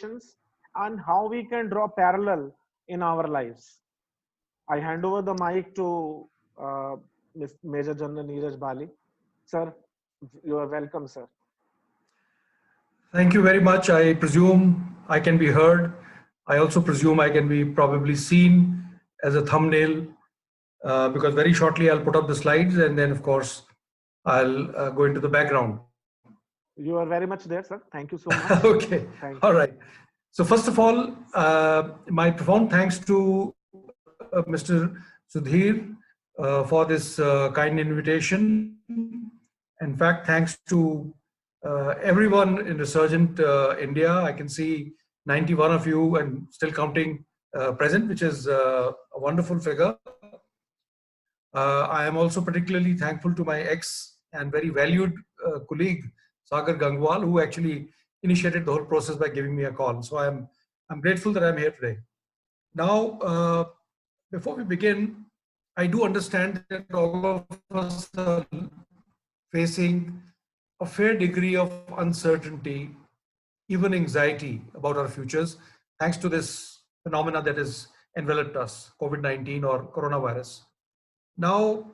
and how we can draw parallel in our lives. I hand over the mic to Major General Neeraj Bali. Sir, you are welcome, sir. Thank you very much. I presume I can be heard. I also presume I can be probably seen as a thumbnail because very shortly I'll put up the slides and then, of course, I'll go into the background. You are very much there, sir. Thank you so much. Okay. Thank All you. right. So first of all, my profound thanks to Mr. Sudhir for this kind invitation. In fact, thanks to everyone in Resurgent India. I can see 91 of you and still counting present, which is a wonderful figure. I am also particularly thankful to my ex and very valued colleague, Sagar Gangwal, who actually initiated the whole process by giving me a call. So I'm grateful that I'm here today. Now, before we begin, I do understand that all of us are facing a fair degree of uncertainty, even anxiety about our futures, thanks to this phenomena that has enveloped us, COVID-19 or coronavirus. Now,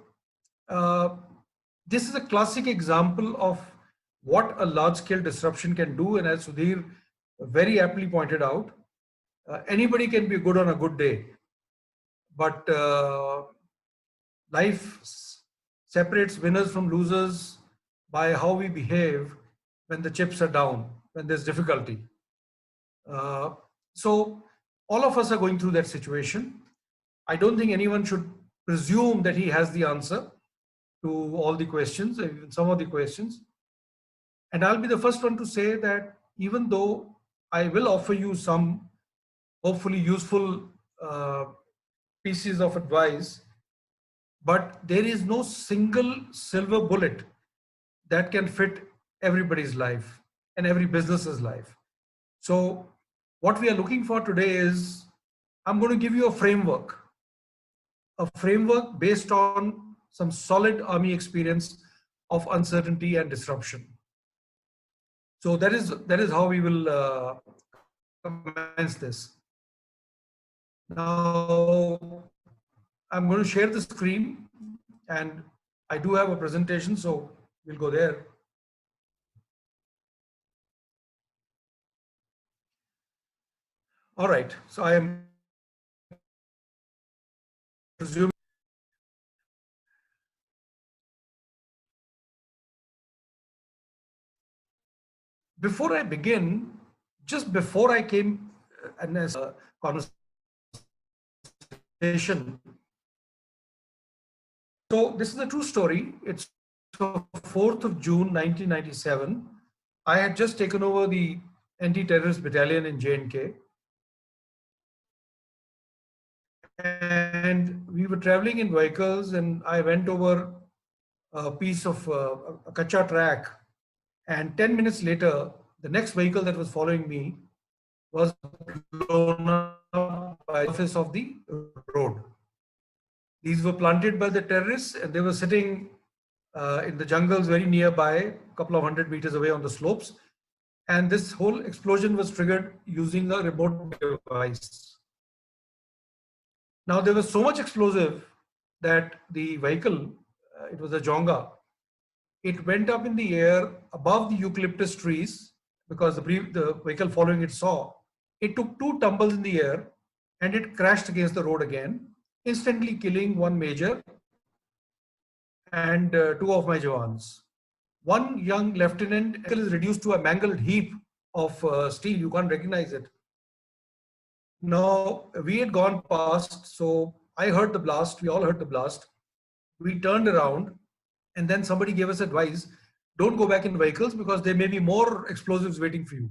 this is a classic example of what a large-scale disruption can do. And as Sudhir very aptly pointed out, anybody can be good on a good day, but life separates winners from losers by how we behave when the chips are down, when there's difficulty. So all of us are going through that situation. I don't think anyone should presume that he has the answer to all the questions, even some of the questions. And I'll be the first one to say that even though I will offer you some hopefully useful pieces of advice, but there is no single silver bullet that can fit everybody's life and every business's life. So what we are looking for today is, I'm going to give you a framework based on some solid army experience of uncertainty and disruption. So that is how we will commence this. Now, I'm going to share the screen, and I do have a presentation, so we'll go there. All right, so I am presuming. Before I begin, just before I came and as a conversation, so this is a true story. It's the 4th of June, 1997. I had just taken over the anti-terrorist battalion in J&K. And we were traveling in vehicles, and I went over a piece of a kacha track. And 10 minutes later, the next vehicle that was following me was blown up by the surface of the road. These were planted by the terrorists, and they were sitting in the jungles very nearby, a couple of 100 meters away on the slopes. And this whole explosion was triggered using a remote device. Now, there was so much explosive that the vehicle, it was a Jonga, it went up in the air above the eucalyptus trees because the vehicle following it saw. It took 2 tumbles in the air and it crashed against the road again, instantly killing 1 major and 2 of my jawans. 1 young lieutenant is reduced to a mangled heap of steel. You can't recognize it. Now, we had gone past, so I heard the blast. We all heard the blast. We turned around, and then somebody gave us advice, don't go back in vehicles because there may be more explosives waiting for you.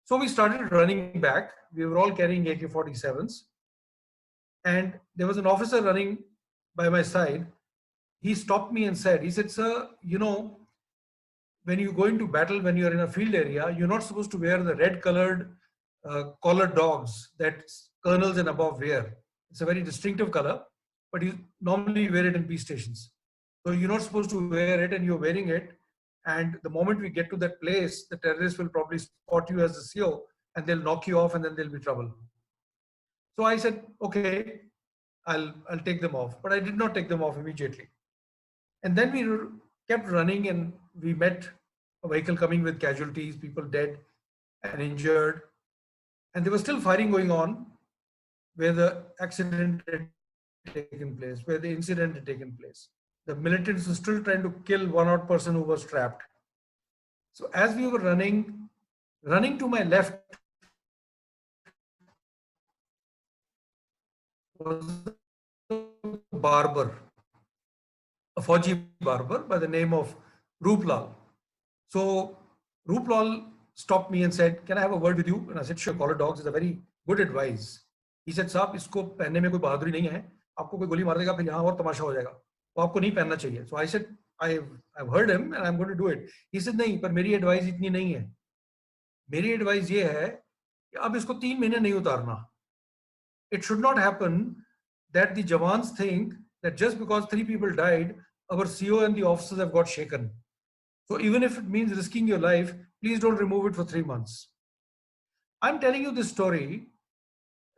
So we started running back. We were all carrying AK-47s. And there was an officer running by my side. He stopped me and said, he said, sir, you know, when you go into battle, when you're in a field area, you're not supposed to wear the red colored collared dogs that colonels and above wear. It's a very distinctive color, but you normally wear it in peace stations. So you're not supposed to wear it, and you're wearing it. And the moment we get to that place, the terrorists will probably spot you as the CO, and they'll knock you off and then there'll be trouble. So I said, okay, I'll take them off. But I did not take them off immediately. And then we kept running and we met a vehicle coming with casualties, people dead and injured. And there was still firing going on where the accident had taken place, where the incident had taken place. The militants were still trying to kill one odd person who was trapped. So as we were running to my left was a barber, a Fauji barber by the name of Rooplal. So Rooplal stopped me and said, "Can I have a word with you?" And I said, "Sure, collar dogs is a very good advice." He said, "Saab, इसको पहनने में कोई बहादुरी नहीं है, आपको कोई गोली मार देगा फिर यहाँ और तमाशा हो जाएगा, तो आपको नहीं पहनना चाहिए." So I said, I've heard him and I'm going to do it. He said, "नहीं, पर मेरी एडवाइस इतनी नहीं है. मेरी एडवाइस ये है कि अब इसको 3 महीने नहीं उतारना. It should not happen that the Jawans think that just because 3 people died, our CO and the officers have got shaken. So even if it means risking your life, please don't remove it for 3 months." I'm telling you this story.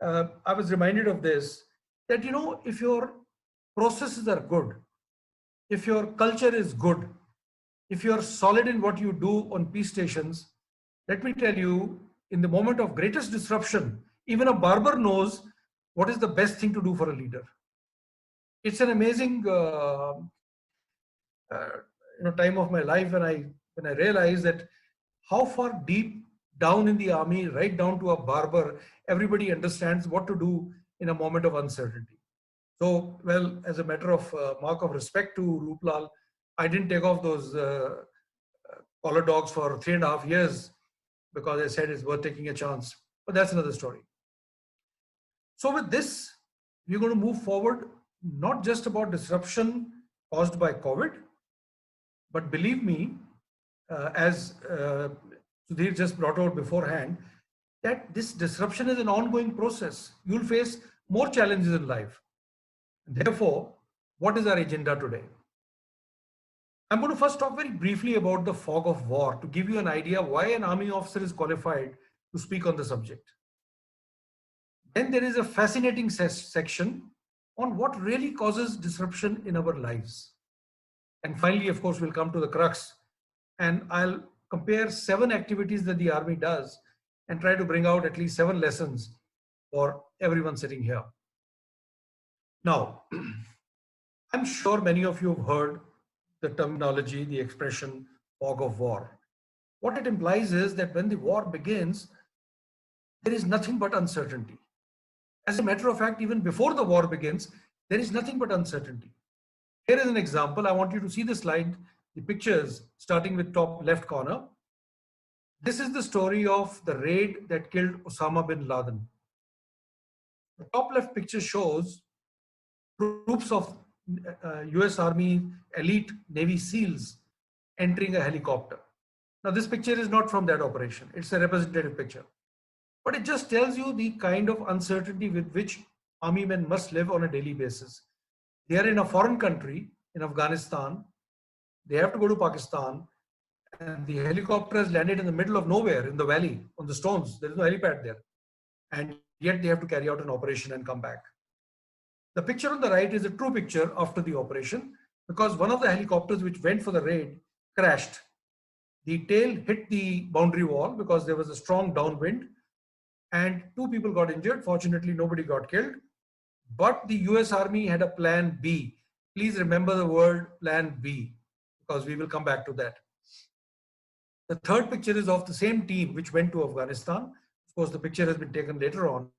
I was reminded of this, that, if your processes are good, if your culture is good, if you're solid in what you do on peace stations, let me tell you, in the moment of greatest disruption, even a barber knows what is the best thing to do for a leader. It's an amazing time of my life when I realized that how far deep down in the army, right down to a barber, everybody understands what to do in a moment of uncertainty. So, well, as a matter of mark of respect to Rooplal, I didn't take off those collar dogs for 3.5 years because I said it's worth taking a chance. But that's another story. So with this, we're going to move forward, not just about disruption caused by COVID, but believe me, as Sudhir just brought out beforehand, that this disruption is an ongoing process. You'll face more challenges in life. Therefore, what is our agenda today? I'm going to first talk very briefly about the fog of war to give you an idea why an army officer is qualified to speak on the subject. Then there is a fascinating section on what really causes disruption in our lives. And finally, of course, we'll come to the crux, and I'll compare 7 activities that the army does and try to bring out at least 7 lessons for everyone sitting here. Now, I'm sure many of you have heard the terminology, the expression fog of war. What it implies is that when the war begins, there is nothing but uncertainty. As a matter of fact, even before the war begins, there is nothing but uncertainty. Here is an example. I want you to see the slide, the pictures, starting with top left corner. This is the story of the raid that killed Osama bin Laden. The top left picture shows troops of US Army elite Navy SEALs entering a helicopter. Now, this picture is not from that operation. It's a representative picture. But it just tells you the kind of uncertainty with which army men must live on a daily basis. They are in a foreign country, in Afghanistan. They have to go to Pakistan. And the helicopter has landed in the middle of nowhere, in the valley, on the stones. There is no helipad there. And yet they have to carry out an operation and come back. The picture on the right is a true picture after the operation, because one of the helicopters which went for the raid crashed. The tail hit the boundary wall because there was a strong downwind, and 2 people got injured. Fortunately, nobody got killed. But the US Army had a plan B. Please remember the word plan B, because we will come back to that. The third picture is of the same team which went to Afghanistan. Of course, the picture has been taken later on.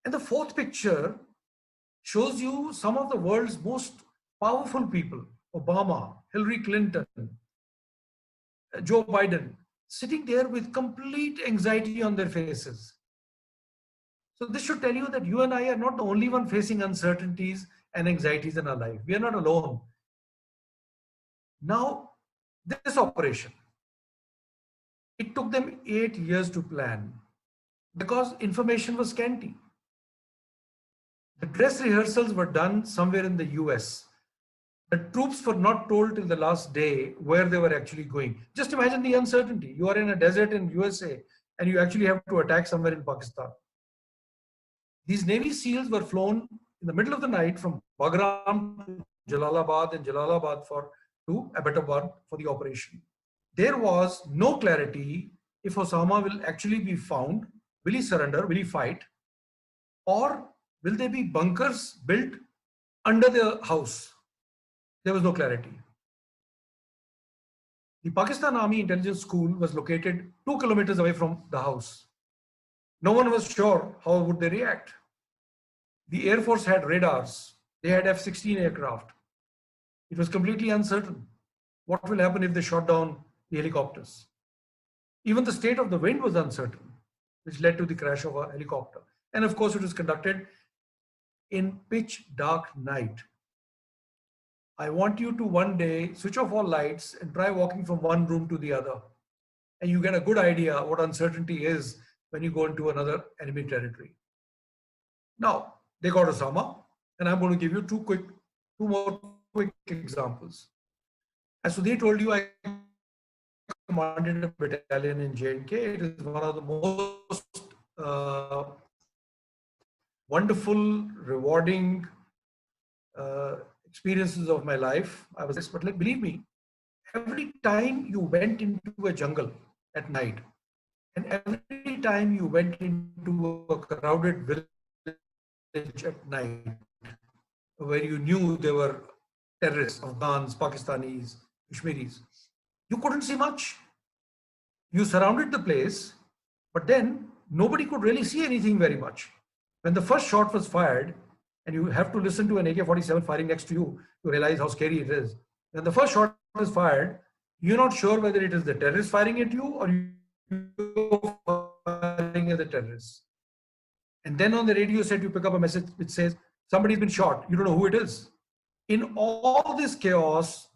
And the fourth picture shows you some of the world's most powerful people: Obama, Hillary Clinton, Joe Biden, sitting there with complete anxiety on their faces. So this should tell you that you and I are not the only one facing uncertainties and anxieties in our life. We are not alone. Now, this operation, it took them 8 years to plan because information was scanty. The dress rehearsals were done somewhere in the US. The troops were not told till the last day where they were actually going. Just imagine the uncertainty. You are in a desert in USA and you actually have to attack somewhere in Pakistan. These Navy SEALs were flown in the middle of the night from Bagram to Jalalabad and Jalalabad to Abbottabad for the operation. There was no clarity if Osama will actually be found, will he surrender, will he fight, or will there be bunkers built under the house? There was no clarity. The Pakistan Army Intelligence School was located 2 kilometers away from the house. No one was sure how would they react. The Air Force had radars. They had F-16 aircraft. It was completely uncertain. What will happen if they shot down the helicopters? Even the state of the wind was uncertain, which led to the crash of a helicopter. And of course, it was conducted in pitch dark night. I want you to one day switch off all lights and try walking from one room to the other. And you get a good idea what uncertainty is when you go into another enemy territory. Now, they got Osama, and I'm going to give you two more quick examples. As Sudhir told you, I commanded a battalion in J&K. It is one of the most wonderful, rewarding experiences of my life. But believe me, every time you went into a jungle at night, and every time you went into a crowded village at night, where you knew there were terrorists, Afghans, Pakistanis, Kashmiris, you couldn't see much. You surrounded the place, but then nobody could really see anything very much. When the first shot was fired, and you have to listen to an AK-47 firing next to you to realize how scary it is. When the first shot is fired, you're not sure whether it is the terrorist firing at you or you firing at the terrorists. And then on the radio set, you pick up a message which says, somebody's been shot. You don't know who it is. In all this chaos,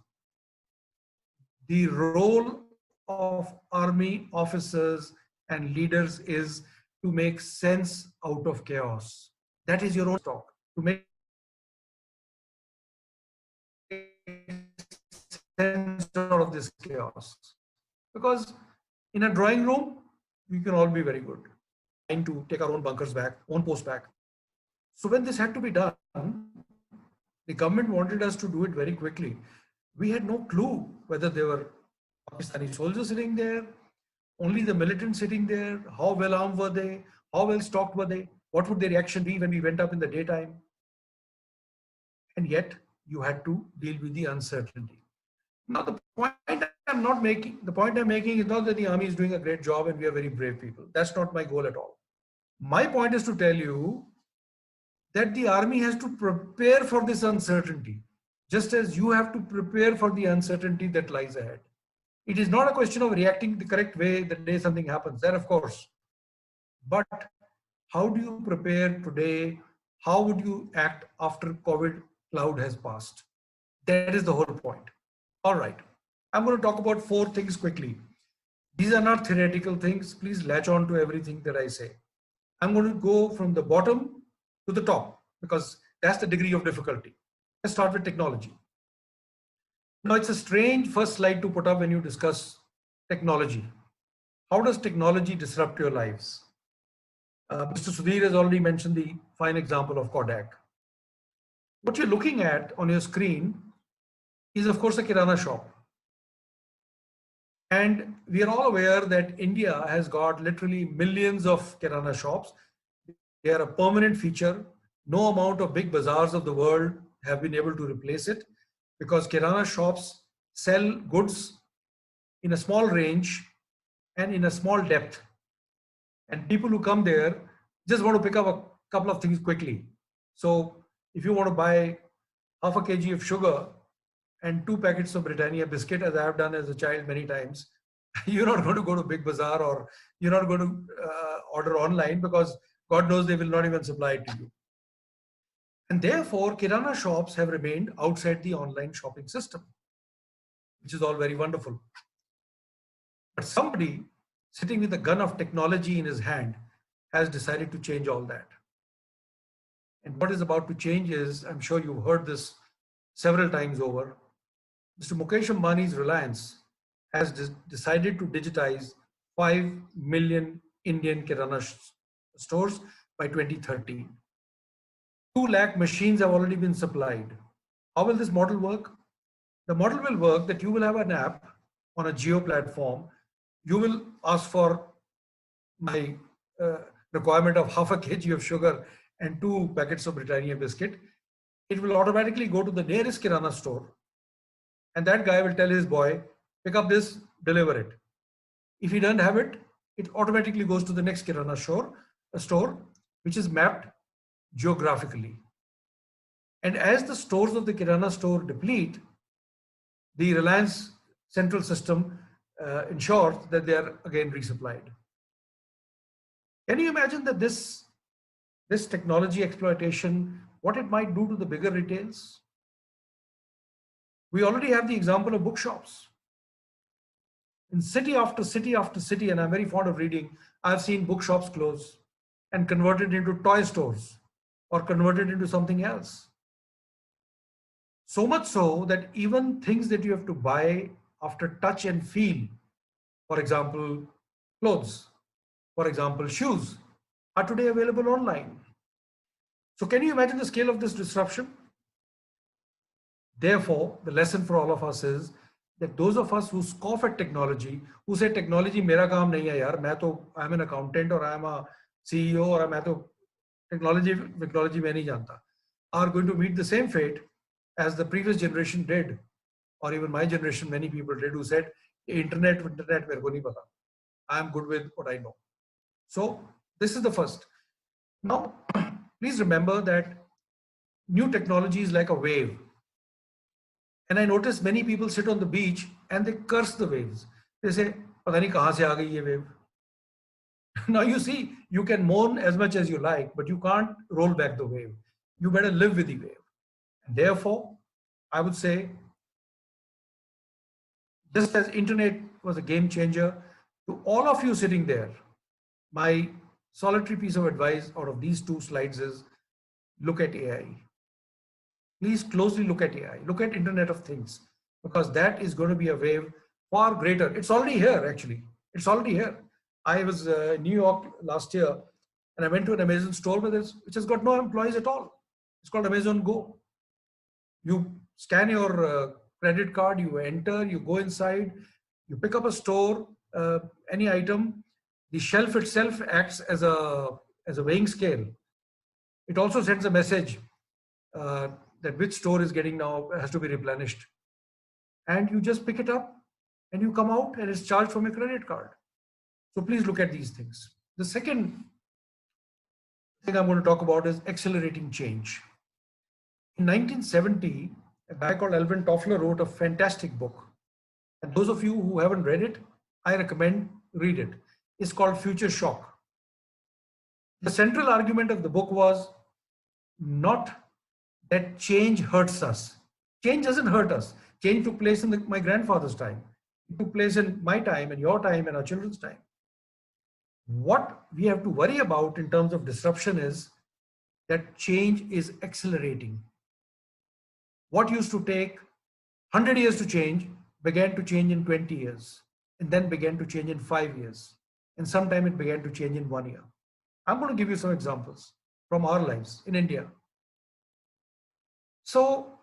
the role of army officers and leaders is to make sense out of chaos. That is your own talk. To make sense out of this chaos. Because in a drawing room, we can all be very good. Trying to take our own bunkers back, own posts back. So when this had to be done, the government wanted us to do it very quickly. We had no clue whether there were Pakistani soldiers sitting there, only the militants sitting there, how well armed were they, how well stocked were they, what would their reaction be when we went up in the daytime. And yet you had to deal with the uncertainty. Now the point I'm making is not that the army is doing a great job and we are very brave people. That's not my goal at all. My point is to tell you that the army has to prepare for this uncertainty, just as you have to prepare for the uncertainty that lies ahead. It is not a question of reacting the correct way the day something happens, that of course. But how do you prepare today? How would you act after COVID cloud has passed? That is the whole point. All right. I'm going to talk about 4 things quickly. These are not theoretical things. Please latch on to everything that I say. I'm going to go from the bottom to the top because that's the degree of difficulty. Let's start with technology. Now, it's a strange first slide to put up when you discuss technology. How does technology disrupt your lives? Mr. Sudhir has already mentioned the fine example of Kodak. What you're looking at on your screen is, of course, a Kirana shop. And we are all aware that India has got literally millions of Kirana shops. They are a permanent feature. No amount of big bazaars of the world have been able to replace it because Kirana shops sell goods in a small range and in a small depth. And people who come there just want to pick up a couple of things quickly. So if you want to buy half a kg of sugar and 2 packets of Britannia biscuit, as I have done as a child many times, you're not going to go to Big Bazaar or you're not going to order online because God knows they will not even supply it to you. And therefore, Kirana shops have remained outside the online shopping system, which is all very wonderful. But somebody sitting with a gun of technology in his hand has decided to change all that. And what is about to change is, I'm sure you've heard this several times over, Mr. Mukesh Ambani's Reliance has decided to digitize 5 million Indian Kirana stores by 2030. 2 lakh machines have already been supplied. How will this model work? The model will work that you will have an app on a Geo platform. You will ask for my uh, requirement of half a kg of sugar and 2 packets of Britannia biscuit. It will automatically go to the nearest Kirana store, and that guy will tell his boy, pick up this, deliver it. If he doesn't have it, it automatically goes to the next Kirana store, which is mapped geographically. And as the stores of the Kirana store deplete, the Reliance central system ensures that they are again resupplied. Can you imagine that this technology exploitation, what it might do to the bigger retails? We already have the example of bookshops. In city after city after city, and I'm very fond of reading, I've seen bookshops close and converted into toy stores or converted into something else. So much so that even things that you have to buy after touch and feel, for example, clothes, for example, shoes, are today available online. So can you imagine the scale of this disruption? Therefore, the lesson for all of us is that those of us who scoff at technology, who say technology mera kaam nahi hai yaar, I'm an accountant or I'm a CEO or मैं तो technology मैं नहीं जानता, are going to meet the same fate as the previous generation did, or even my generation, many people did, who said, internet मेरे को नहीं पता. I am good with what I know. So this is the first. Now, please remember that new technology is like a wave. And I notice many people sit on the beach and they curse the waves. They say, "Pata nahi kahan se aa gayi ye wave." Now you see, you can moan as much as you like, but you can't roll back the wave. You better live with the wave. And therefore, I would say, just as internet was a game changer, to all of you sitting there, my solitary piece of advice out of these 2 slides is look at AI. Please closely look at AI, look at Internet of Things, because that is going to be a wave far greater. It's already here, actually. It's already here. I was in New York last year, and I went to an Amazon store which has got no employees at all. It's called Amazon Go. You scan your credit card, you enter, you go inside, you pick up a store, any item. The shelf itself acts as a weighing scale. It also sends a message that which store is getting now has to be replenished. And you just pick it up and you come out and it's charged from your credit card. So please look at these things. The second thing I'm going to talk about is accelerating change. In 1970, a guy called Alvin Toffler wrote a fantastic book. And those of you who haven't read it, I recommend read it. It's called Future Shock. The central argument of the book was not that change hurts us. Change doesn't hurt us. Change took place in my grandfather's time. It took place in my time and your time and our children's time. What we have to worry about in terms of disruption is that change is accelerating. What used to take 100 years to change began to change in 20 years and then began to change in 5 years. And sometime it began to change in 1 year. I'm going to give you some examples from our lives in India. So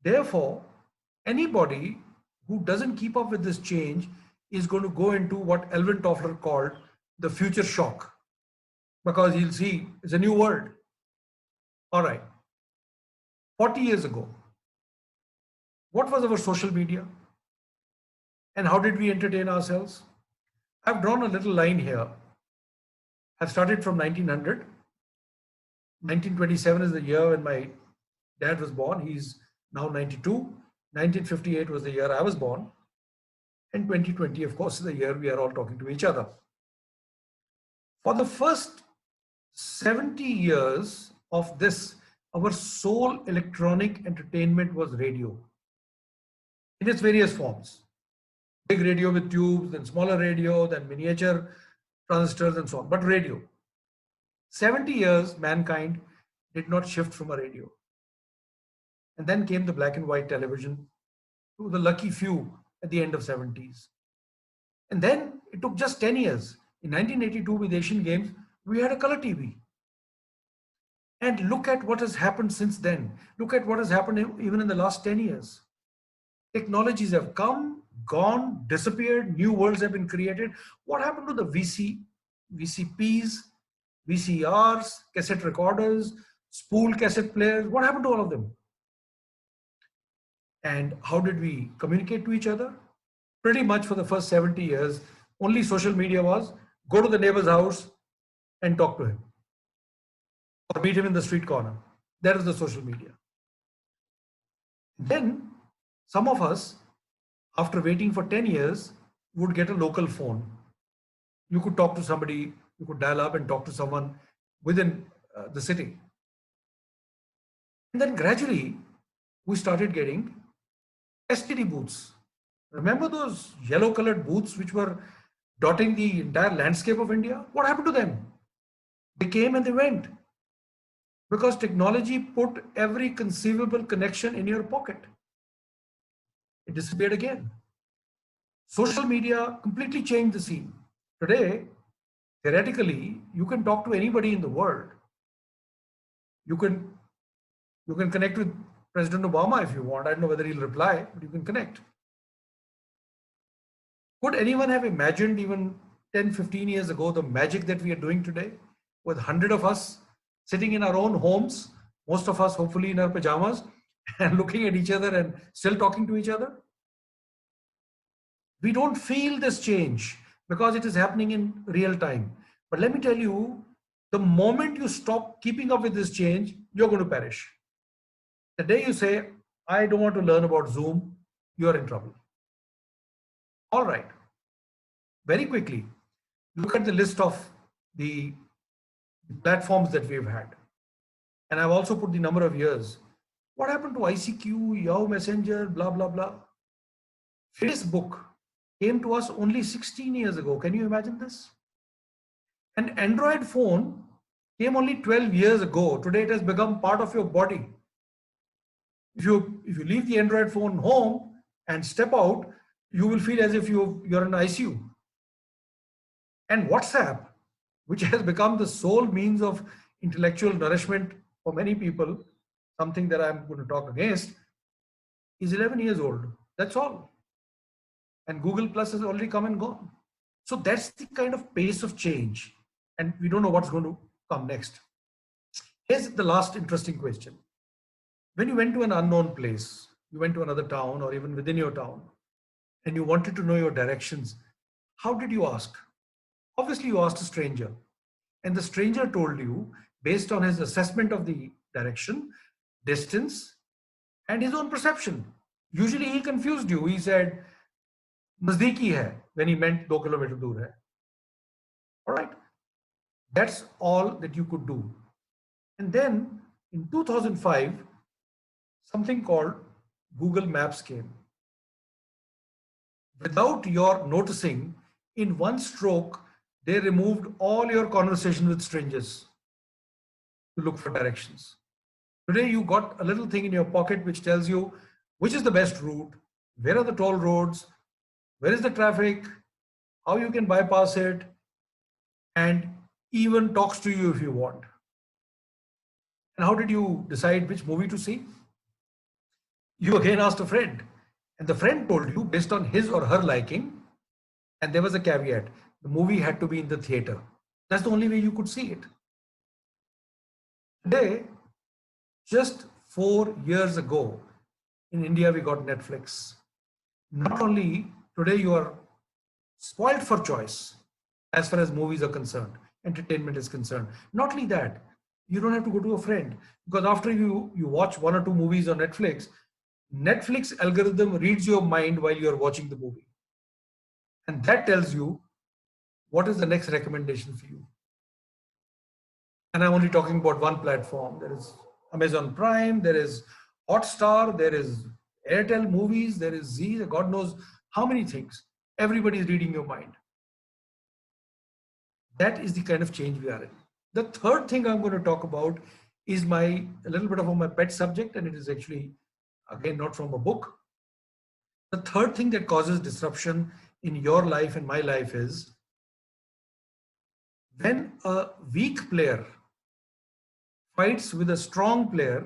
therefore, anybody who doesn't keep up with this change is going to go into what Alvin Toffler called the future shock, because he'll see it's a new world. All right. 40 years ago, what was our social media? And how did we entertain ourselves? I've drawn a little line here. I've started from 1900. 1927 is the year when my dad was born. He's now 92. 1958 was the year I was born. And 2020, of course, is the year we are all talking to each other. For the first 70 years of this, our sole electronic entertainment was radio in its various forms. Big radio with tubes, then smaller radio, then miniature transistors and so on, but radio. 70 years, mankind did not shift from a radio. And then came the black and white television to the lucky few at the end of 70s. And then it took just 10 years. In 1982 with Asian Games, we had a color TV. And look at what has happened since then. Look at what has happened even in the last 10 years. Technologies have come, gone, disappeared, new worlds have been created. What happened to the VCPs, VCRs, cassette recorders, spool cassette players? What happened to all of them? And how did we communicate to each other? Pretty much for the first 70 years, only social media was go to the neighbor's house and talk to him, or meet him in the street corner. That is the social media. Then some of us, after waiting for 10 years, would get a local phone. You could talk to somebody, you could dial up and talk to someone within the city. And then gradually, we started getting STD booths. Remember those yellow colored booths which were dotting the entire landscape of India? What happened to them? They came and they went. Because technology put every conceivable connection in your pocket. It disappeared again. Social media completely changed the scene. Today, theoretically, you can talk to anybody in the world. You can connect with President Obama if you want. I don't know whether he'll reply, but you can connect. Could anyone have imagined even 10, 15 years ago the magic that we are doing today with 100 of us sitting in our own homes, most of us hopefully in our pajamas, and looking at each other and still talking to each other? We don't feel this change because it is happening in real time. But let me tell you, the moment you stop keeping up with this change, you're going to perish. The day you say, I don't want to learn about Zoom, you're in trouble. All right. Very quickly, look at the list of the platforms that we've had. And I've also put the number of years. What happened to ICQ, Yahoo Messenger, blah, blah, blah? Facebook came to us only 16 years ago. Can you imagine this? An Android phone came only 12 years ago. Today it has become part of your body. If you leave the Android phone home and step out, you will feel as if you're in ICU. And WhatsApp, which has become the sole means of intellectual nourishment for many people, something that I'm going to talk against, is 11 years old. That's all. And Google Plus has already come and gone. So that's the kind of pace of change. And we don't know what's going to come next. Here's the last interesting question. When you went to an unknown place, you went to another town or even within your town, and you wanted to know your directions, how did you ask? Obviously, you asked a stranger. And the stranger told you, based on his assessment of the direction, distance, and his own perception. Usually he confused you. He said, Nazdiki hai, when he meant 2 kilometers dur hai. All right. That's all that you could do. And then in 2005, something called Google Maps came. Without your noticing, in one stroke, they removed all your conversation with strangers to look for directions. Today, you got a little thing in your pocket which tells you which is the best route, where are the toll roads, where is the traffic, how you can bypass it, and even talks to you if you want. And how did you decide which movie to see? You again asked a friend, and the friend told you based on his or her liking, and there was a caveat. The movie had to be in the theater. That's the only way you could see it. Today, just 4 years ago, in India, we got Netflix. Not only today you are spoiled for choice as far as movies are concerned, entertainment is concerned. Not only that, you don't have to go to a friend, because after you watch 1 or 2 movies on Netflix, Netflix algorithm reads your mind while you're watching the movie. And that tells you what is the next recommendation for you. And I'm only talking about one platform. There is Amazon Prime, there is Hotstar, there is Airtel Movies, there is Z, God knows how many things. Everybody is reading your mind. That is the kind of change we are in. The third thing I'm going to talk about is a little bit of my pet subject, and it is actually, again, not from a book. The third thing that causes disruption in your life and my life is When a weak player fights with a strong player,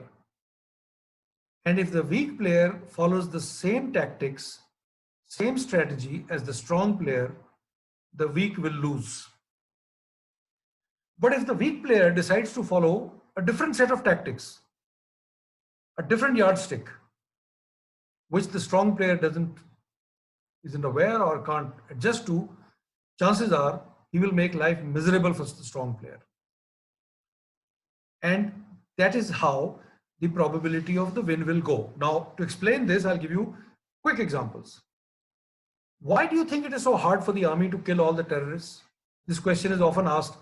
and if the weak player follows the same tactics, same strategy as the strong player, the weak will lose. But if the weak player decides to follow a different set of tactics, a different yardstick, which the strong player isn't aware or can't adjust to, chances are he will make life miserable for the strong player. And that is how the probability of the win will go. Now, to explain this, I'll give you quick examples. Why do you think it is so hard for the army to kill all the terrorists? This question is often asked.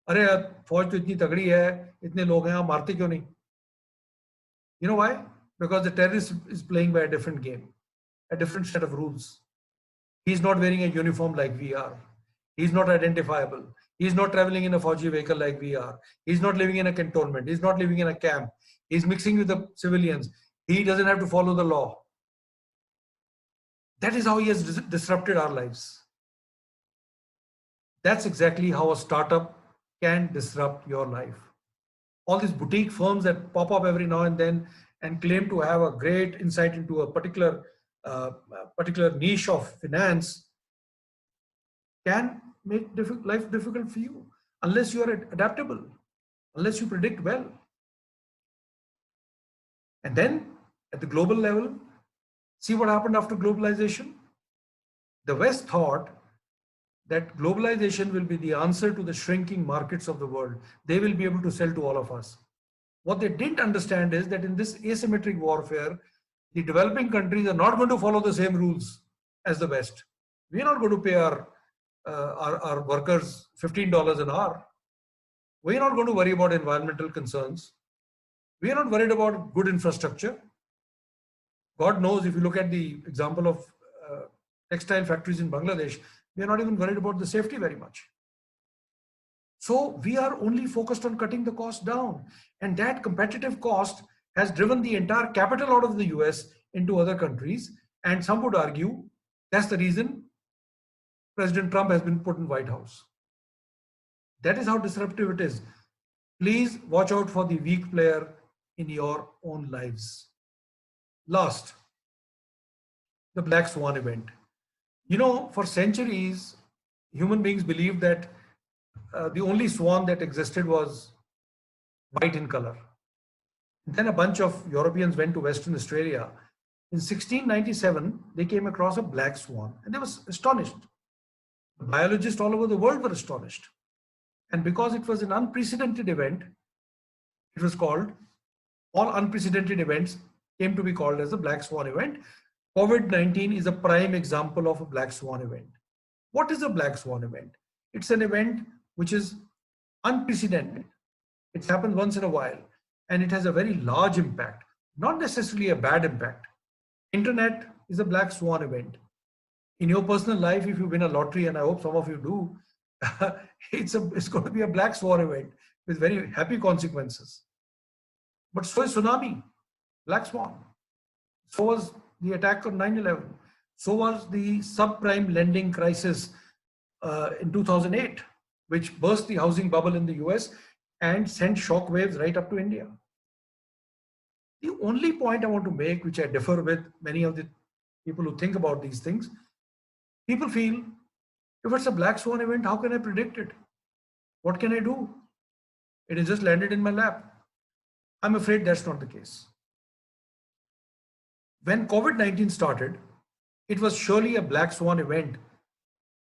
अरे फौज तो इतनी तगड़ी है, इतने लोग हैं, आप मारते क्यों नहीं? You know why? Because the terrorist is playing by a different game, a different set of rules. He's not wearing a uniform like we are. He's not identifiable. He's not traveling in a Fauji vehicle like we are. He's not living in a cantonment. He's not living in a camp. He's mixing with the civilians. He doesn't have to follow the law. That is how he has disrupted our lives. That's exactly how a startup can disrupt your life. All these boutique firms that pop up every now and then and claim to have a great insight into a particular niche of finance can make life difficult for you unless you are adaptable, unless you predict well. And then at the global level, see what happened after globalization. The West thought that globalization will be the answer to the shrinking markets of the world. They will be able to sell to all of us. What they didn't understand is that in this asymmetric warfare, the developing countries are not going to follow the same rules as the West. We are not going to pay our workers $15 an hour. We are not going to worry about environmental concerns. We are not worried about good infrastructure. God knows, if you look at the example of textile factories in Bangladesh, we are not even worried about the safety very much. So we are only focused on cutting the cost down. And that competitive cost has driven the entire capital out of the US into other countries. And some would argue that's the reason President Trump has been put in White House. That is how disruptive it is. Please watch out for the weak player in your own lives. Last, the Black Swan event. You know, for centuries, human beings believed that the only swan that existed was white in color. Then a bunch of Europeans went to Western Australia. In 1697, they came across a black swan and they were astonished. Biologists all over the world were astonished. And because it was an unprecedented event, it was called, all unprecedented events came to be called as the Black Swan event. COVID-19 is a prime example of a Black Swan event. What is a Black Swan event? It's an event which is unprecedented. It's happened once in a while and it has a very large impact, not necessarily a bad impact. Internet is a Black Swan event. In your personal life, if you win a lottery, and I hope some of you do, it's going to be a Black Swan event with very happy consequences. But so is tsunami, Black Swan. So was the attack on 9/11. So was the subprime lending crisis in 2008, which burst the housing bubble in the US and sent shockwaves right up to India. The only point I want to make, which I differ with many of the people who think about these things, people feel, if it's a Black Swan event, how can I predict it? What can I do? It has just landed in my lap. I'm afraid that's not the case. When COVID-19 started, it was surely a Black Swan event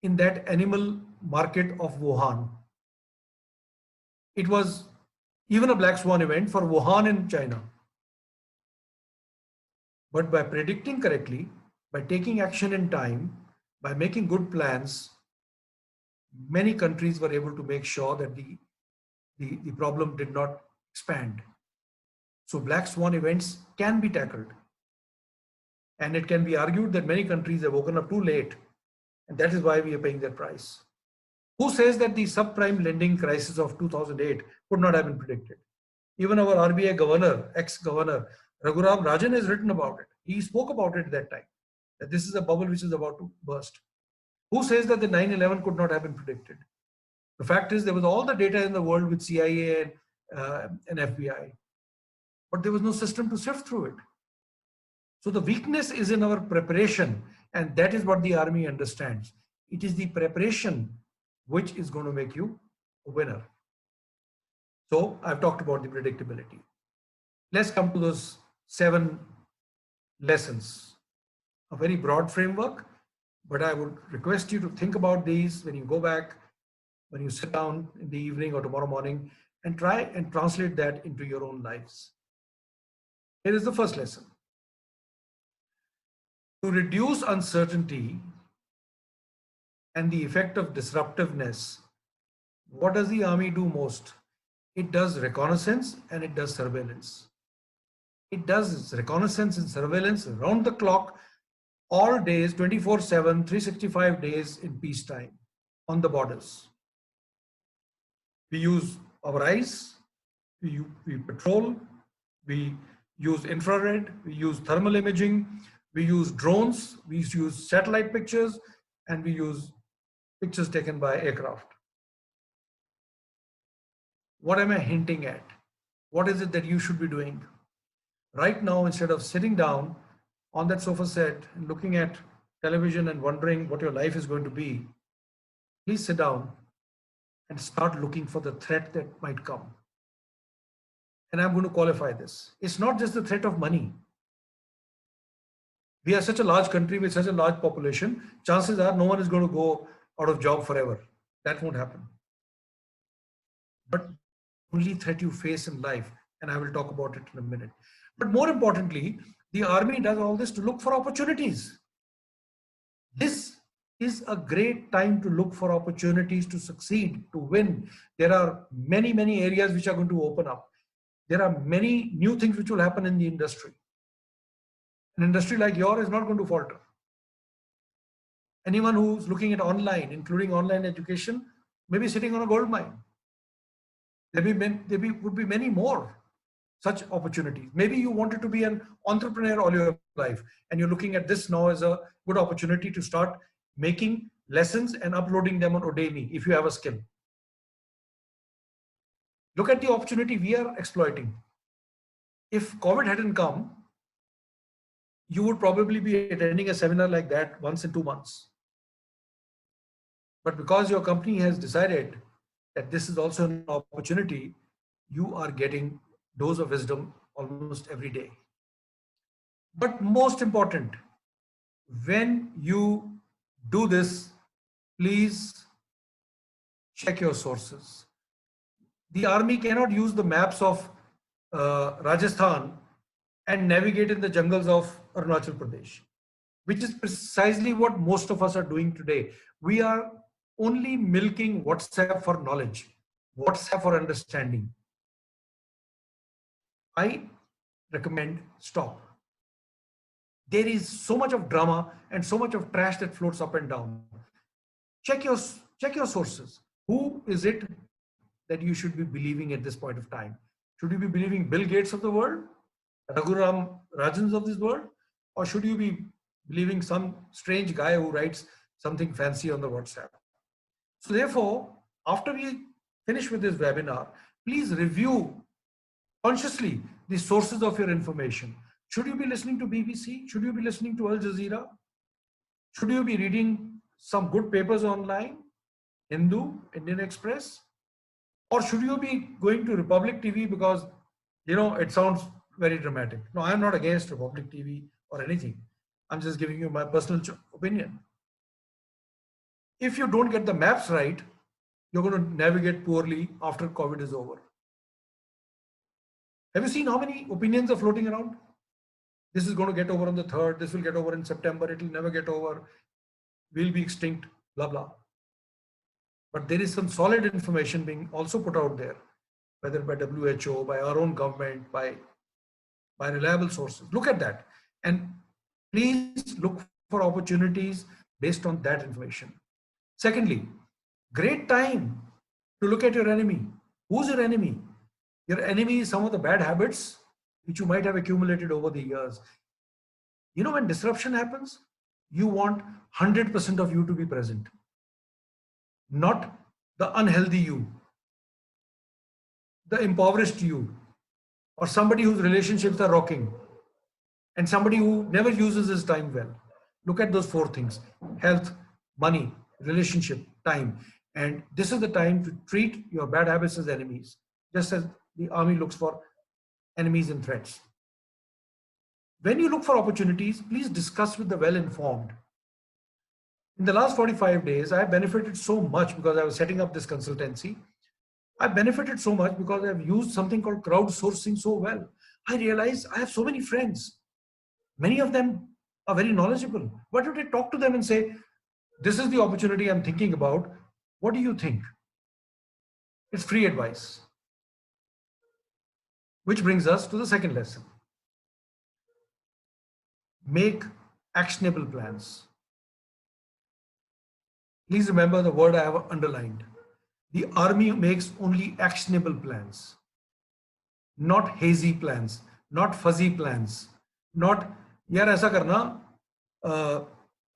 in that animal market of Wuhan. It was even a Black Swan event for Wuhan in China. But by predicting correctly, by taking action in time, by making good plans, many countries were able to make sure that the problem did not expand. So Black Swan events can be tackled. And it can be argued that many countries have woken up too late, and that is why we are paying their price. Who says that the subprime lending crisis of 2008 could not have been predicted? Even our RBI governor, ex-governor, Raghuram Rajan has written about it. He spoke about it at that time, that this is a bubble which is about to burst. Who says that the 9/11 could not have been predicted? The fact is there was all the data in the world with CIA and FBI, but there was no system to sift through it. So the weakness is in our preparation, and that is what the army understands. It is the preparation which is going to make you a winner. So I've talked about the predictability. Let's come to those 7 lessons. A very broad framework, but I would request you to think about these when you go back, when you sit down in the evening or tomorrow morning, and try and translate that into your own lives. Here is the first lesson. To reduce uncertainty and the effect of disruptiveness, what does the army do most? It does reconnaissance and it does surveillance. It does reconnaissance and surveillance around the clock, all days, 24/7, 365 days in peacetime on the borders. We use our eyes, we patrol, we use infrared, we use thermal imaging, we use drones, we use satellite pictures, and we use pictures taken by aircraft. What am I hinting at? What is it that you should be doing? Right now, instead of sitting down on that sofa set and looking at television and wondering what your life is going to be, please sit down and start looking for the threat that might come. And I'm going to qualify this. It's not just the threat of money. We are such a large country with such a large population, chances are no one is going to go out of job forever. That won't happen. But only threat you face in life, and I will talk about it in a minute. But more importantly, the army does all this to look for opportunities. This is a great time to look for opportunities to succeed, to win. There are many, many areas which are going to open up. There are many new things which will happen in the industry. An industry like yours is not going to falter. Anyone who's looking at online, including online education, may be sitting on a gold mine. There would be many more such opportunities. Maybe you wanted to be an entrepreneur all your life, and you're looking at this now as a good opportunity to start making lessons and uploading them on Udemy if you have a skill. Look at the opportunity we are exploiting. If COVID hadn't come, you would probably be attending a seminar like that once in 2 months. But because your company has decided that this is also an opportunity, you are getting dose of wisdom almost every day. But most important, when you do this, please check your sources. The army cannot use the maps of Rajasthan and navigate in the jungles of Arunachal Pradesh, which is precisely what most of us are doing today. We are only milking WhatsApp for knowledge, WhatsApp for understanding. I recommend stop. There is so much of drama and so much of trash that floats up and down. Check your sources. Who is it that you should be believing at this point of time? Should you be believing Bill Gates of the world, Raghuram Rajans of this world, or should you be believing some strange guy who writes something fancy on the WhatsApp? So therefore, after we finish with this webinar, please review consciously the sources of your information. Should you be listening to BBC? Should you be listening to Al Jazeera? Should you be reading some good papers online, Hindu, Indian Express? Or should you be going to Republic TV because, you know, it sounds very dramatic? No, I'm not against Republic TV or anything. I'm just giving you my personal opinion. If you don't get the maps right, you're going to navigate poorly after COVID is over. Have you seen how many opinions are floating around? This is going to get over on the 3rd. This will get over in September. It will never get over. We'll be extinct, blah, blah. But there is some solid information being also put out there, whether by WHO, by our own government, by reliable sources. Look at that. And please look for opportunities based on that information. Secondly, great time to look at your enemy. Who's your enemy? Your enemy is some of the bad habits which you might have accumulated over the years. You know, when disruption happens, you want 100% of you to be present. Not the unhealthy you, the impoverished you, or somebody whose relationships are rocking, and somebody who never uses his time well. Look at those four things: health, money, relationship, time. And this is the time to treat your bad habits as enemies, just as the army looks for enemies and threats. When you look for opportunities, please discuss with the well informed. In the last 45 days, I benefited so much because I was setting up this consultancy. I benefited so much because I've used something called crowdsourcing so well. I realized I have so many friends. Many of them are very knowledgeable. Why don't I talk to them and say, this is the opportunity I'm thinking about. What do you think? It's free advice. Which brings us to the second lesson. Make actionable plans. Please remember the word I have underlined. The army makes only actionable plans, not hazy plans, not fuzzy plans, not यार ऐसा करना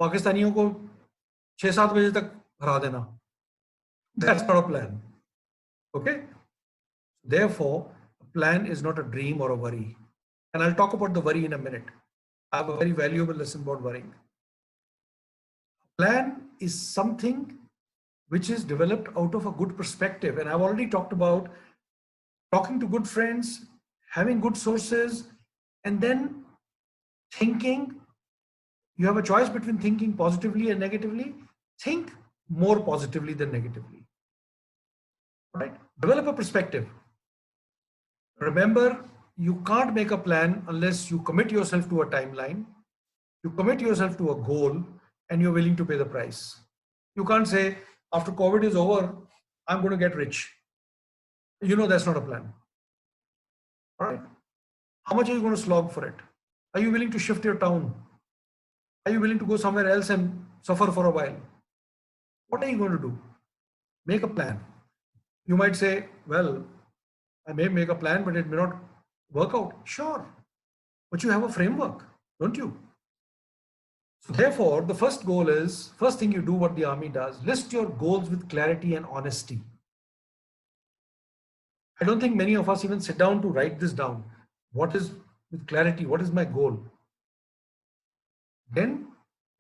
पाकिस्तानियों को 6-7 बजे तक हरा देना. That's not a plan. Okay? Therefore, a plan is not a dream or a worry. And I'll talk about the worry in a minute. I have a very valuable lesson about worrying. A plan is something which is developed out of a good perspective. And I've already talked about talking to good friends, having good sources, and then thinking. You have a choice between thinking positively and negatively. Think more positively than negatively. Right? Develop a perspective. Remember, you can't make a plan unless you commit yourself to a timeline, you commit yourself to a goal, and you're willing to pay the price. You can't say, after COVID is over, I'm going to get rich. You know that's not a plan. All right? How much are you going to slog for it? Are you willing to shift your town? Are you willing to go somewhere else and suffer for a while? What are you going to do? Make a plan. You might say, well, I may make a plan, but it may not work out. Sure. But you have a framework, don't you? So therefore, the first goal is, first thing you do what the army does, list your goals with clarity and honesty. I don't think many of us even sit down to write this down. What is, with clarity, what is my goal? Then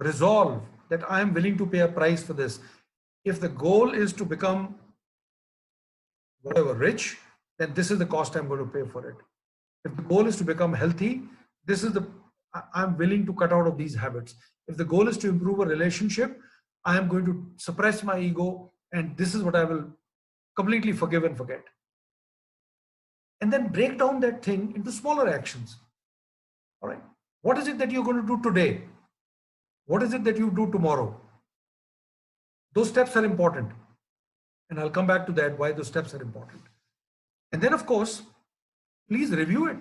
resolve that I am willing to pay a price for this. If the goal is to become whatever rich, then this is the cost I'm going to pay for it. If the goal is to become healthy, this is the, I'm willing to cut out of these habits. If the goal is to improve a relationship, I am going to suppress my ego, and this is what I will completely forgive and forget. And then break down that thing into smaller actions. All right. What is it that you're going to do today? What is it that you do tomorrow? Those steps are important. And I'll come back to that, why those steps are important. And then, of course, please review it.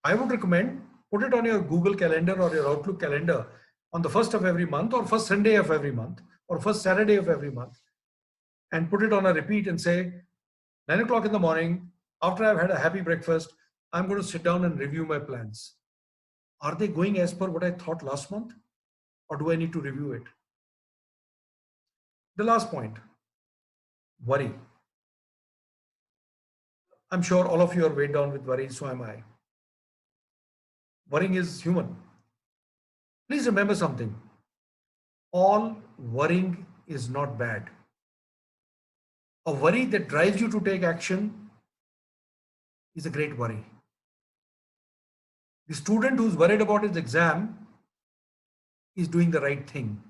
I would recommend put it on your Google Calendar or your Outlook calendar on the first of every month, or first Sunday of every month, or first Saturday of every month, and put it on a repeat and say, 9 o'clock in the morning, after I've had a happy breakfast, I'm going to sit down and review my plans. Are they going as per what I thought last month, or do I need to review it? The last point, worry. I'm sure all of you are weighed down with worry, so am I. Worrying is human. Please remember something. All worrying is not bad. A worry that drives you to take action is a great worry. The student who's worried about his exam is doing the right thing.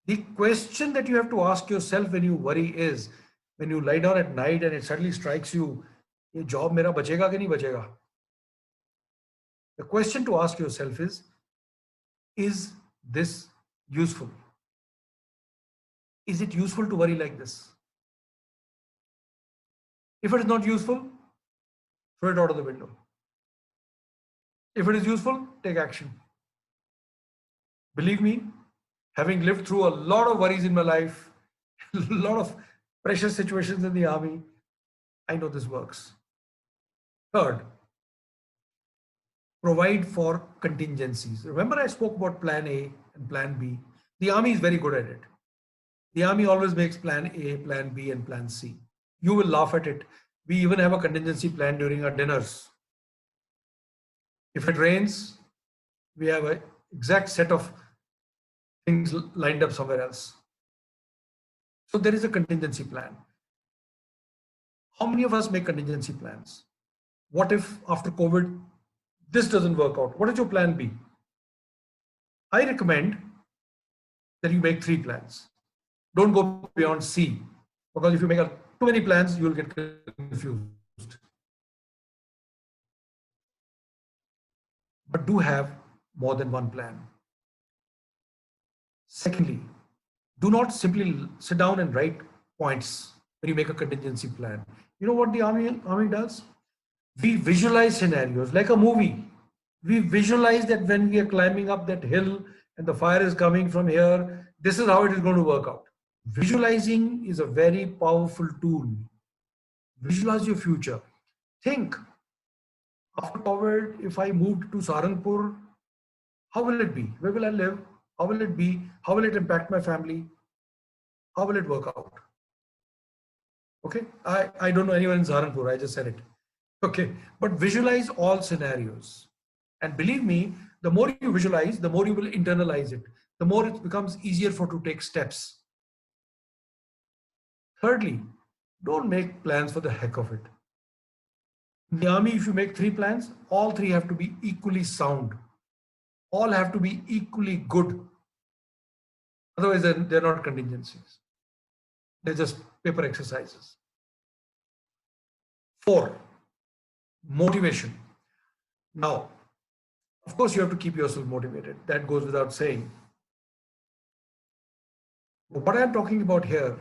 The question that you have to ask yourself when you worry is, when you lie down at night and it suddenly strikes you, ये job मेरा बचेगा कि नहीं बचेगा? The question to ask yourself is this useful? Is it useful to worry like this? If it is not useful, throw it out of the window. If it is useful, take action. Believe me, having lived through a lot of worries in my life, a lot of pressure situations in the army, I know this works. Third, provide for contingencies. Remember I spoke about plan A and plan B. The army is very good at it. The army always makes plan A, plan B, and plan C. You will laugh at it. We even have a contingency plan during our dinners. If it rains, we have an exact set of things lined up somewhere else. So there is a contingency plan. How many of us make contingency plans? What if after COVID, this doesn't work out? What is your plan B? I recommend that you make 3 plans. Don't go beyond C, because if you make too many plans, you will get confused. But do have more than one plan. Secondly, do not simply sit down and write points when you make a contingency plan. You know what the army does? We visualize scenarios like a movie. We visualize that when we are climbing up that hill and the fire is coming from here, this is how it is going to work out. Visualizing is a very powerful tool. Visualize your future. Think, after COVID, if I moved to Saharanpur, how will it be? Where will I live? How will it be? How will it impact my family? How will it work out? Okay, I don't know anyone in Saharanpur, I just said it. Okay, but visualize all scenarios. And believe me, the more you visualize, the more you will internalize it. The more it becomes easier to take steps. Thirdly, don't make plans for the heck of it. In the army, if you make 3 plans, all 3 have to be equally sound. All have to be equally good. Otherwise, they're not contingencies. They're just paper exercises. 4, motivation. Now, of course, you have to keep yourself motivated. That goes without saying. But what I'm talking about here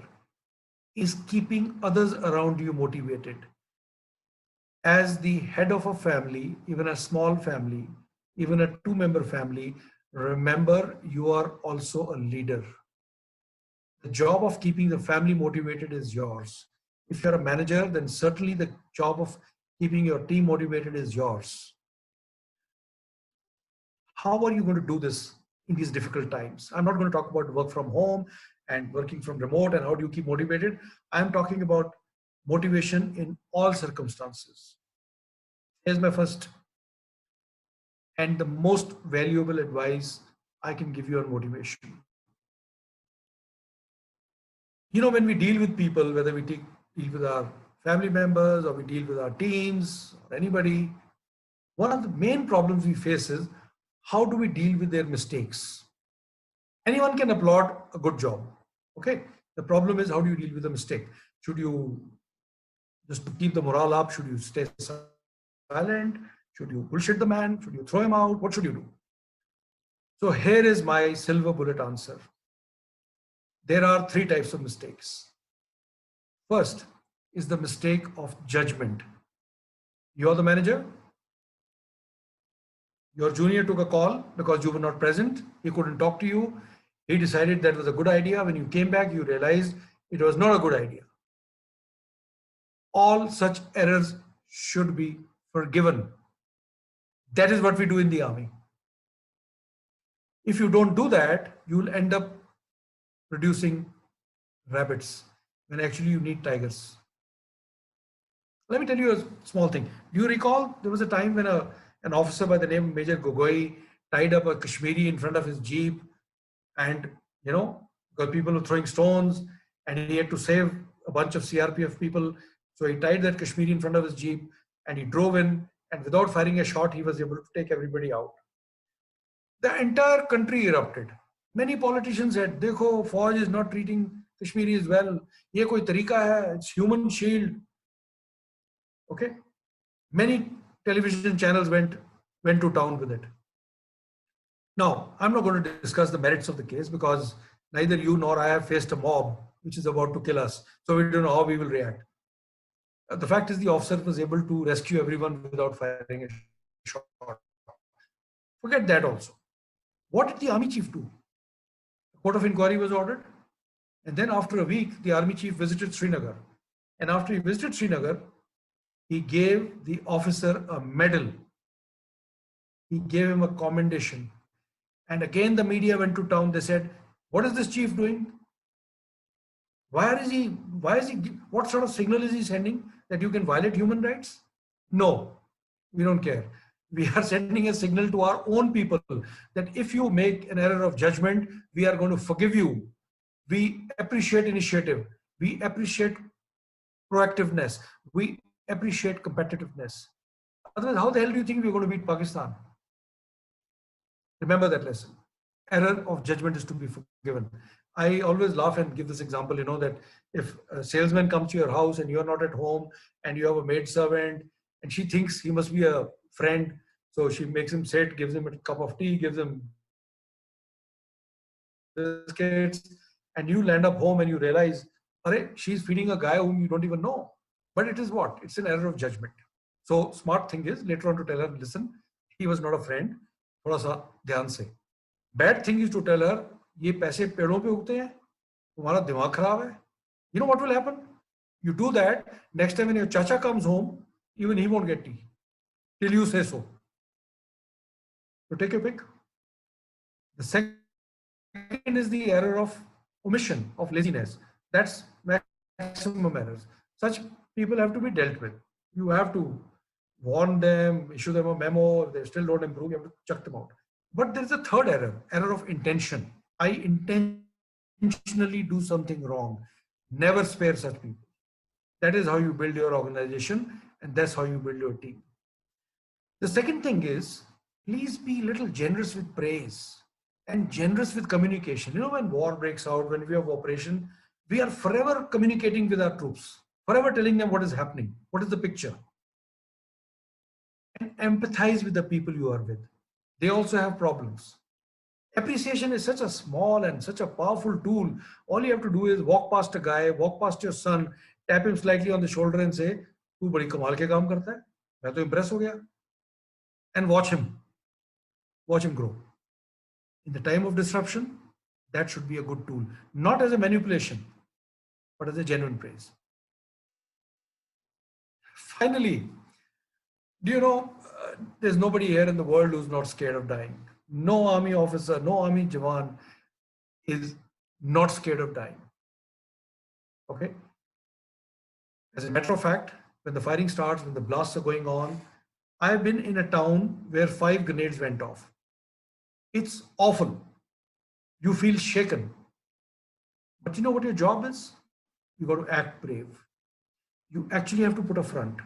is keeping others around you motivated. As the head of a family, even a small family, even a 2-member family, remember you are also a leader. The job of keeping the family motivated is yours. If you're a manager, then certainly the job of keeping your team motivated is yours. How are you going to do this in these difficult times? I'm not going to talk about work from home and working from remote and how do you keep motivated. I'm talking about motivation in all circumstances. Here's my first and the most valuable advice I can give you on motivation. You know, when we deal with people, whether we deal with our family members or we deal with our teams or anybody, one of the main problems we face is how do we deal with their mistakes? Anyone can applaud a good job. Okay. The problem is how do you deal with a mistake? Should you just to keep the morale up? Should you stay silent? Should you bullshit the man? Should you throw him out? What should you do? So here is my silver bullet answer. There are 3 types of mistakes. First is the mistake of judgment. You're the manager. Your junior took a call because you were not present. He couldn't talk to you. He decided that was a good idea. When you came back, you realized it was not a good idea. All such errors should be forgiven. That is what we do in the army. If you don't do that, you will end up producing rabbits when actually you need tigers. Let me tell you a small thing. Do you recall there was a time when an officer by the name of Major Gogoi tied up a Kashmiri in front of his jeep, and because people were throwing stones and he had to save a bunch of CRPF people. So he tied that Kashmiri in front of his jeep and he drove in, and without firing a shot, he was able to take everybody out. The entire country erupted. Many politicians said, "Dekho, Fauj is not treating Kashmiris well. Ye koi tarika hai, it's human shield." Okay. Many television channels went to town with it. Now, I'm not going to discuss the merits of the case because neither you nor I have faced a mob which is about to kill us. So we don't know how we will react. The fact is the officer was able to rescue everyone without firing a shot. Forget that also. What did the army chief do? A court of inquiry was ordered. And then after a week, the army chief visited Srinagar. And after he visited Srinagar, he gave the officer a medal. He gave him a commendation. And again, the media went to town. They said, "What is this chief doing? Why is he, what sort of signal is he sending that you can violate human rights? No, we don't care. We are sending a signal to our own people that if you make an error of judgment, we are going to forgive you. We appreciate initiative. We appreciate proactiveness. We appreciate competitiveness. Otherwise, how the hell do you think we're going to beat Pakistan? Remember that lesson. Error of judgment is to be forgiven. I always laugh and give this example, that if a salesman comes to your house and you're not at home and you have a maid servant and she thinks he must be a friend, so she makes him sit, gives him a cup of tea, gives him biscuits, and you land up home and you realize, she's feeding a guy whom you don't even know. But it is what? It's an error of judgment. So smart thing is later on to tell her, listen, he was not a friend. थोड़ा सा ध्यान से. Bad thing is to tell her, ये पैसे पेड़ों पे उगते हैं, तुम्हारा दिमाग खराब है. You know what will happen? You do that, next time when your chacha comes home, even he won't get tea till you say so. So take your pick. The second is the error of omission, of laziness. That's maximum errors. Such people have to be dealt with. You have to warn them, issue them a memo. If they still don't improve, you have to chuck them out. But there is a third error of intention. I intentionally do something wrong. Never spare such people. That is how you build your organization, and that's how you build your team. The second thing is, please be a little generous with praise and generous with communication. When war breaks out, when we have operation, we are forever communicating with our troops, forever telling them what is happening, what is the picture. And empathize with the people you are with. They also have problems. Appreciation is such a small and such a powerful tool. All you have to do is walk past a guy, walk past your son, tap him slightly on the shoulder and say, "तू बड़ी कमाल के काम करता है, मैं तो impress हो गया." And watch him grow. In the time of disruption, that should be a good tool, not as a manipulation, but as a genuine praise. Finally, do you know, there's nobody here in the world who's not scared of dying. No army officer, no army Jawan is not scared of dying. Okay? As a matter of fact, when the firing starts, when the blasts are going on, I've been in a town where 5 grenades went off. It's awful. You feel shaken. But you know what your job is? You got to act brave. You actually have to put a front.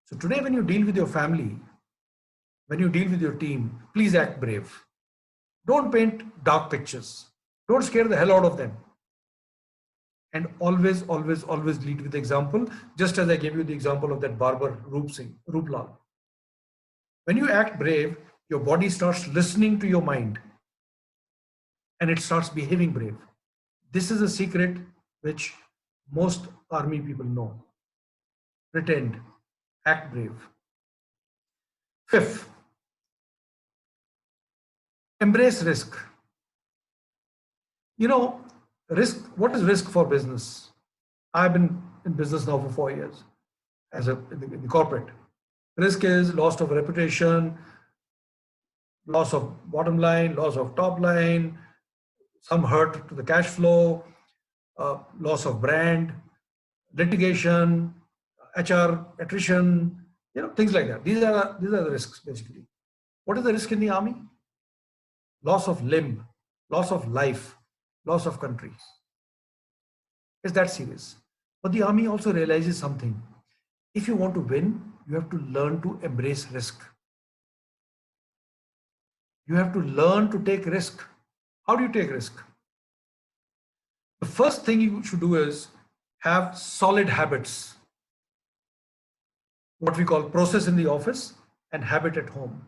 So today, when you deal with your family, when you deal with your team, please act brave. Don't paint dark pictures. Don't scare the hell out of them. And always, always, always lead with example, just as I gave you the example of that barber, Roop Lal. When you act brave, your body starts listening to your mind and it starts behaving brave. This is a secret which most army people know. Pretend, act brave. Fifth, embrace risk. Risk, what is risk for business? I've been in business now for 4 years in the corporate. Risk is loss of reputation, loss of bottom line, loss of top line, some hurt to the cash flow, loss of brand, litigation, HR attrition, things like that. These are the risks basically. What is the risk in the army? Loss of limb, loss of life, loss of country. It's that serious. But the army also realizes something. If you want to win, you have to learn to embrace risk. You have to learn to take risk. How do you take risk? The first thing you should do is have solid habits. What we call process in the office and habit at home.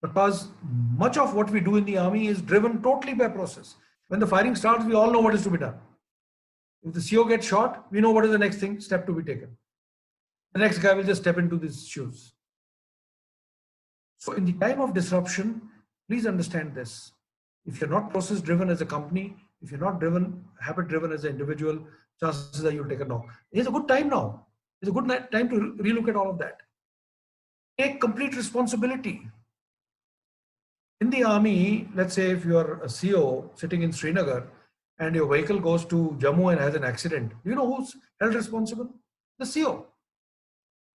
Because much of what we do in the army is driven totally by process. When the firing starts, we all know what is to be done. If the CO gets shot, we know what is the next step to be taken. The next guy will just step into these shoes. So in the time of disruption, please understand this. If you're not process driven as a company, if you're not habit driven as an individual, chances are you'll take a knock. It's a good time now. It's a good time to relook at all of that. Take complete responsibility. In the army, let's say if you're a CO sitting in Srinagar, and your vehicle goes to Jammu and has an accident, do you know who's held responsible? The CEO.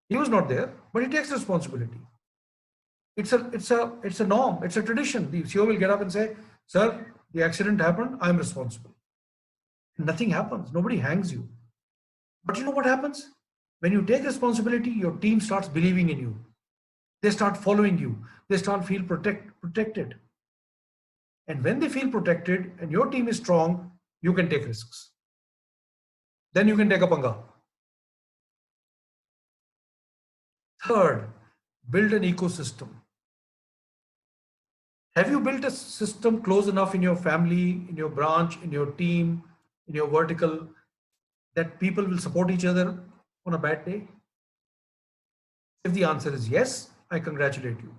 He was not there, but he takes responsibility. It's a norm. It's a tradition. The CEO will get up and say, "Sir, the accident happened. I'm responsible." Nothing happens. Nobody hangs you. But you know what happens? When you take responsibility, your team starts believing in you. They start following you. They start feel protected. And when they feel protected and your team is strong, you can take risks. Then you can take a panga. Third, build an ecosystem. Have you built a system close enough in your family, in your branch, in your team, in your vertical, that people will support each other on a bad day? If the answer is yes, I congratulate you.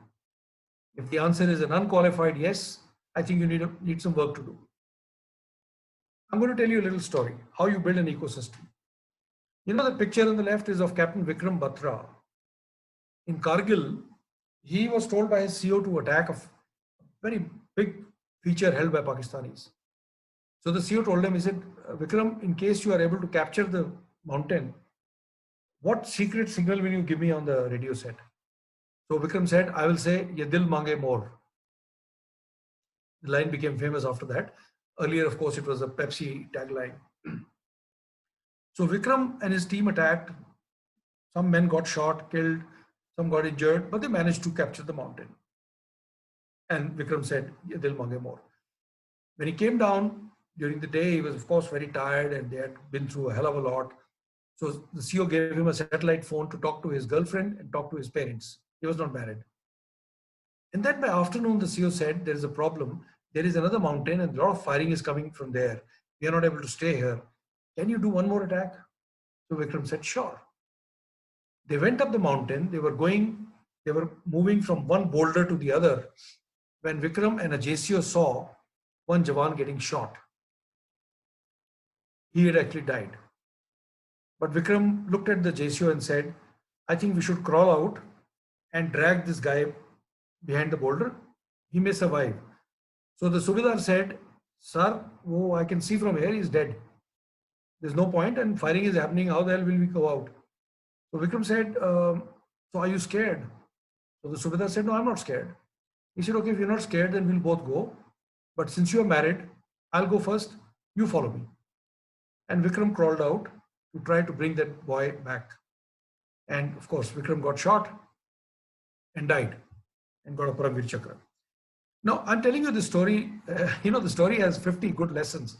If the answer is an unqualified yes, I think you need some work to do. I'm going to tell you a little story, how you build an ecosystem. You know, the picture on the left is of Captain Vikram Batra. In Kargil, he was told by his CEO to attack a very big feature held by Pakistanis. So the CEO told him, he said, Vikram, in case you are able to capture the mountain, what secret signal will you give me on the radio set? So Vikram said, I will say, Ye dil mange more. The line became famous after that. Earlier, of course, it was a Pepsi tagline. So Vikram and his team attacked. Some men got shot, killed, some got injured, but they managed to capture the mountain. And Vikram said, Ye dil mange more. When he came down during the day, he was, of course, very tired and they had been through a hell of a lot. So the CEO gave him a satellite phone to talk to his girlfriend and talk to his parents. He was not married. And then by afternoon, the CEO said, there is a problem. There is another mountain and a lot of firing is coming from there. We are not able to stay here. Can you do one more attack? So Vikram said, sure. They went up the mountain. They were moving from one boulder to the other when Vikram and a JCO saw one Jawan getting shot. He had actually died. But Vikram looked at the JCO and said, I think we should crawl out and drag this guy behind the boulder. He may survive. So the Subedar said, sir, oh, I can see from here he's dead. There's no point and firing is happening. How the hell will we go out? So Vikram said, so are you scared? So the Subedar said, no, I'm not scared. He said, okay, if you're not scared, then we'll both go. But since you are married, I'll go first. You follow me. And Vikram crawled out to try to bring that boy back. And of course, Vikram got shot and died and got a Paramveer Chakra. Now, I'm telling you the story, the story has 50 good lessons.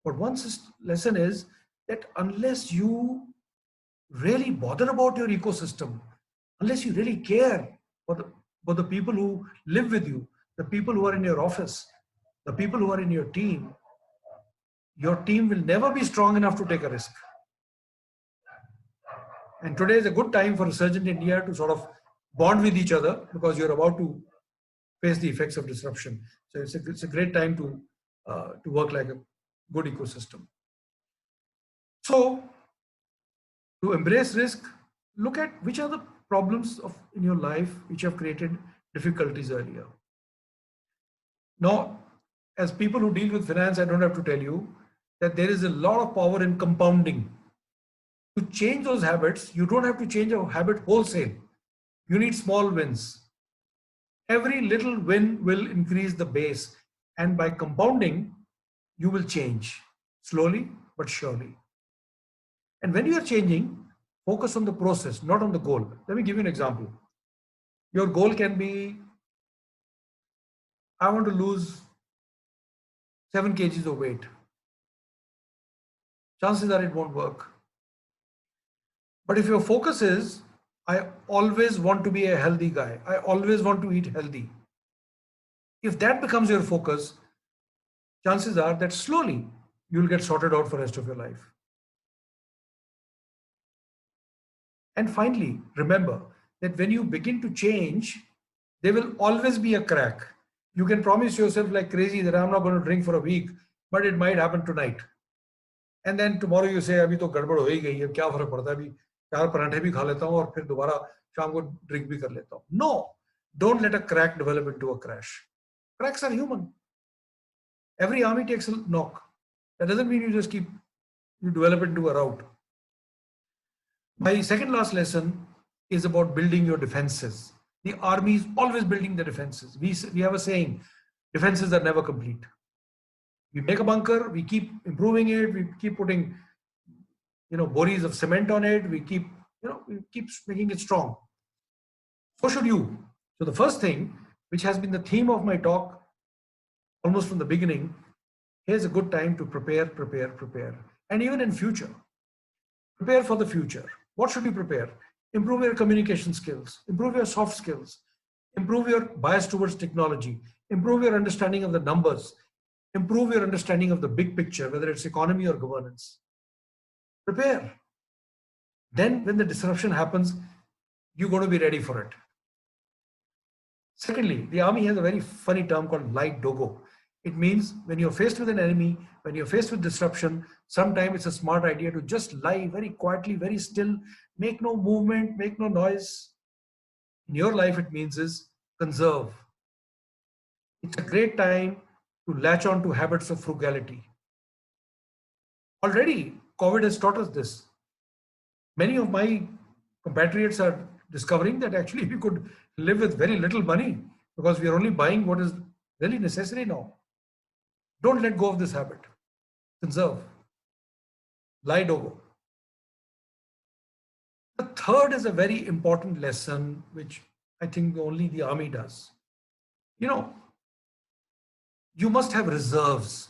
But one lesson is that unless you really bother about your ecosystem, unless you really care for the people who live with you, the people who are in your office, the people who are in your team will never be strong enough to take a risk. And today is a good time for Resurgent India to sort of bond with each other because you're about to face the effects of disruption. So it's a great time to work like a good ecosystem. So to embrace risk, look at which are the problems in your life which have created difficulties earlier. Now, as people who deal with finance, I don't have to tell you that there is a lot of power in compounding. To change those habits, you don't have to change a habit wholesale. You need small wins. Every little win will increase the base. And by compounding, you will change slowly but surely. And when you are changing, focus on the process, not on the goal. Let me give you an example. Your goal can be, I want to lose 7 kgs of weight. Chances are it won't work. But if your focus is, I always want to be a healthy guy, I always want to eat healthy. If that becomes your focus, chances are that slowly you'll get sorted out for the rest of your life. And finally, remember that when you begin to change, there will always be a crack. You can promise yourself like crazy that I'm not going to drink for a week, but it might happen tonight. And then tomorrow you say, अभी तो गड़बड़ हो ही गई है, क्या फर्क पड़ता है, अभी 4 पराठे भी खा लेता हूँ और फिर दोबारा शाम को ड्रिंक भी कर लेता हूँ. No, don't let a crack develop into a crash. Cracks are human. Every army takes a knock. That doesn't mean you develop it into a route. My second last lesson is about building your defenses. The army is always building the defenses. We have a saying, defenses are never complete. We make a bunker, we keep improving it, we keep putting, bories of cement on it, we keep making it strong. So should you. So the first thing, which has been the theme of my talk almost from the beginning, here's a good time to prepare. And even in future, prepare for the future. What should you prepare? Improve your communication skills, improve your soft skills, improve your bias towards technology, improve your understanding of the numbers, improve your understanding of the big picture, whether it's economy or governance. Prepare. Then when the disruption happens, you're going to be ready for it. Secondly, the army has a very funny term called light dogo. It means when you're faced with an enemy, when you're faced with disruption, sometimes it's a smart idea to just lie very quietly, very still, make no movement, make no noise. In your life, it means is conserve. It's a great time to latch on to habits of frugality. Already, COVID has taught us this. Many of my compatriots are discovering that actually we could live with very little money because we are only buying what is really necessary now. Don't let go of this habit. Conserve. Lie dogo. The third is a very important lesson, which I think only the army does. You must have reserves.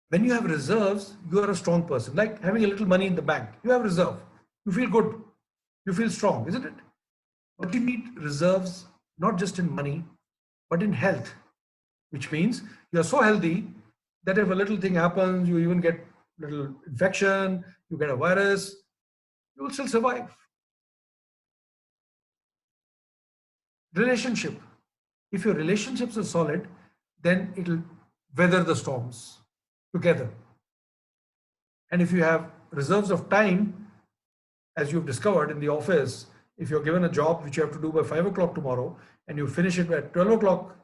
When you have reserves, you are a strong person. Like having a little money in the bank. You have reserve. You feel good. You feel strong, isn't it? But you need reserves, not just in money, but in health, which means you are so healthy that if a little thing happens, you even get a little infection, you get a virus, you will still survive. Relationship. If your relationships are solid, then it will weather the storms together. And if you have reserves of time, as you've discovered in the office, if you're given a job which you have to do by 5 o'clock tomorrow and you finish it at 12 o'clock,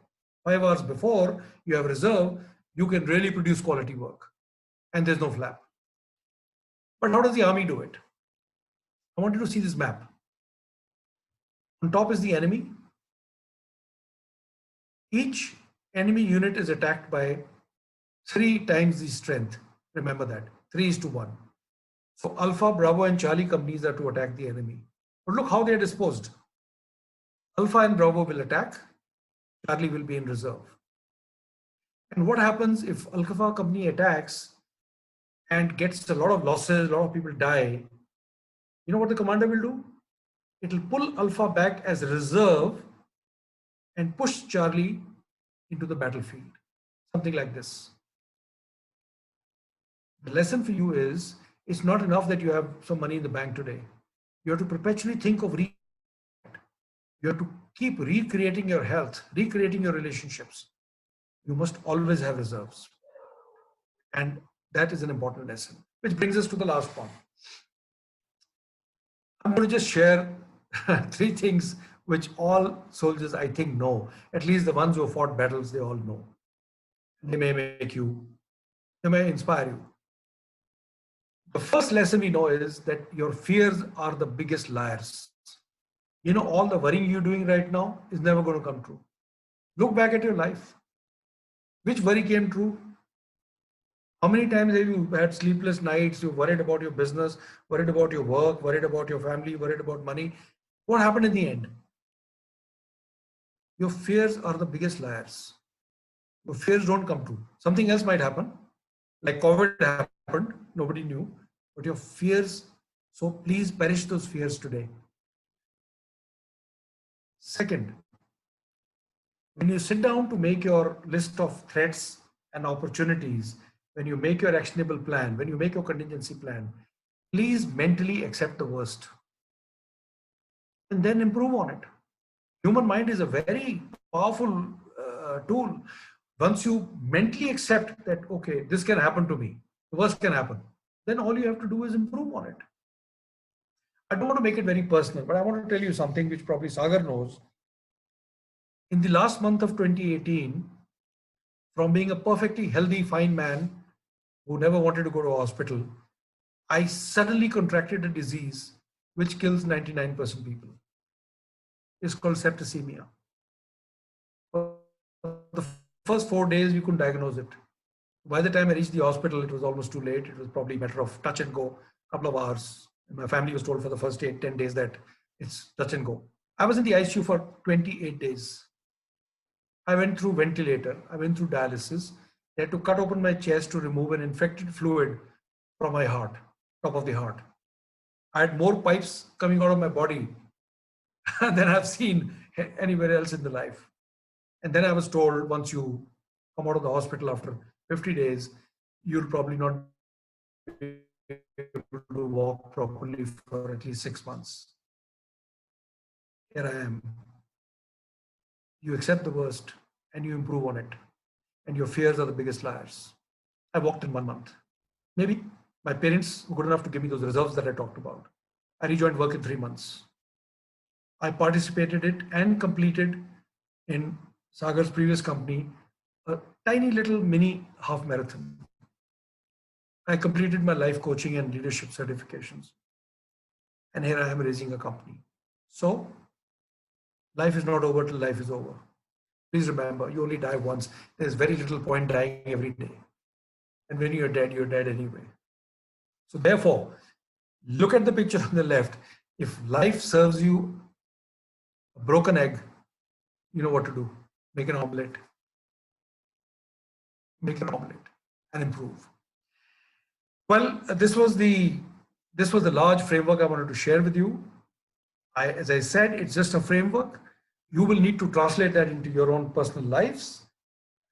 5 hours before, you have reserve, you can really produce quality work and there's no flap. But how does the army do it? I want you to see this map. On top is the enemy. Each enemy unit is attacked by 3 times the strength. Remember that, 3:1. So Alpha, Bravo and Charlie companies are to attack the enemy. But look how they are disposed. Alpha and Bravo will attack, Charlie will be in reserve. And what happens if Alpha company attacks and gets a lot of losses, a lot of people die? You know what the commander will do? It will pull Alpha back as reserve and push Charlie into the battlefield. Something like this. The lesson for you is, it's not enough that you have some money in the bank today. You have to perpetually think of you have to keep recreating your health, recreating your relationships. You must always have reserves. And that is an important lesson, which brings us to the last point. I'm going to just share 3 things which all soldiers, I think, know. At least the ones who have fought battles, they all know. They may inspire you. The first lesson we know is that your fears are the biggest liars. All the worrying you're doing right now is never going to come true. Look back at your life. Which worry came true? How many times have you had sleepless nights? You worried about your business, worried about your work, worried about your family, worried about money. What happened in the end? Your fears are the biggest liars. Your fears don't come true. Something else might happen, like COVID happened, nobody knew, but your fears, so please perish those fears today. Second, when you sit down to make your list of threats and opportunities, when you make your actionable plan, when you make your contingency plan, please mentally accept the worst and then improve on it. Human mind is a very powerful tool. Once you mentally accept that, okay, this can happen to me, the worst can happen, then all you have to do is improve on it. I don't want to make it very personal, but I want to tell you something which probably Sagar knows. In the last month of 2018, from being a perfectly healthy, fine man, who never wanted to go to a hospital, I suddenly contracted a disease which kills 99% people. It's called septicemia. For the first 4 days, we couldn't diagnose it. By the time I reached the hospital, it was almost too late. It was probably a matter of touch and go, couple of hours. And my family was told for the first 10 days that it's touch and go. I was in the ICU for 28 days. I went through ventilator. I went through dialysis. They had to cut open my chest to remove an infected fluid from my heart, top of the heart. I had more pipes coming out of my body than I've seen anywhere else in the life. And then I was told, once you come out of the hospital after 50 days, you'll probably not be able to walk properly for at least 6 months. Here I am. You accept the worst and you improve on it. And your fears are the biggest liars. I walked in 1 month. Maybe my parents were good enough to give me those reserves that I talked about. I rejoined work in 3 months. I participated it and completed in Sagar's previous company, a tiny little mini half marathon. I completed my life coaching and leadership certifications. And here I am raising a company. So life is not over till life is over. Please remember, you only die once. There's very little point dying every day. And when you're dead anyway. So therefore, look at the picture on the left. If life serves you a broken egg, you know what to do. Make an omelette. Make an omelette and improve. Well, this was the large framework I wanted to share with you. As I said, it's just a framework. You will need to translate that into your own personal lives.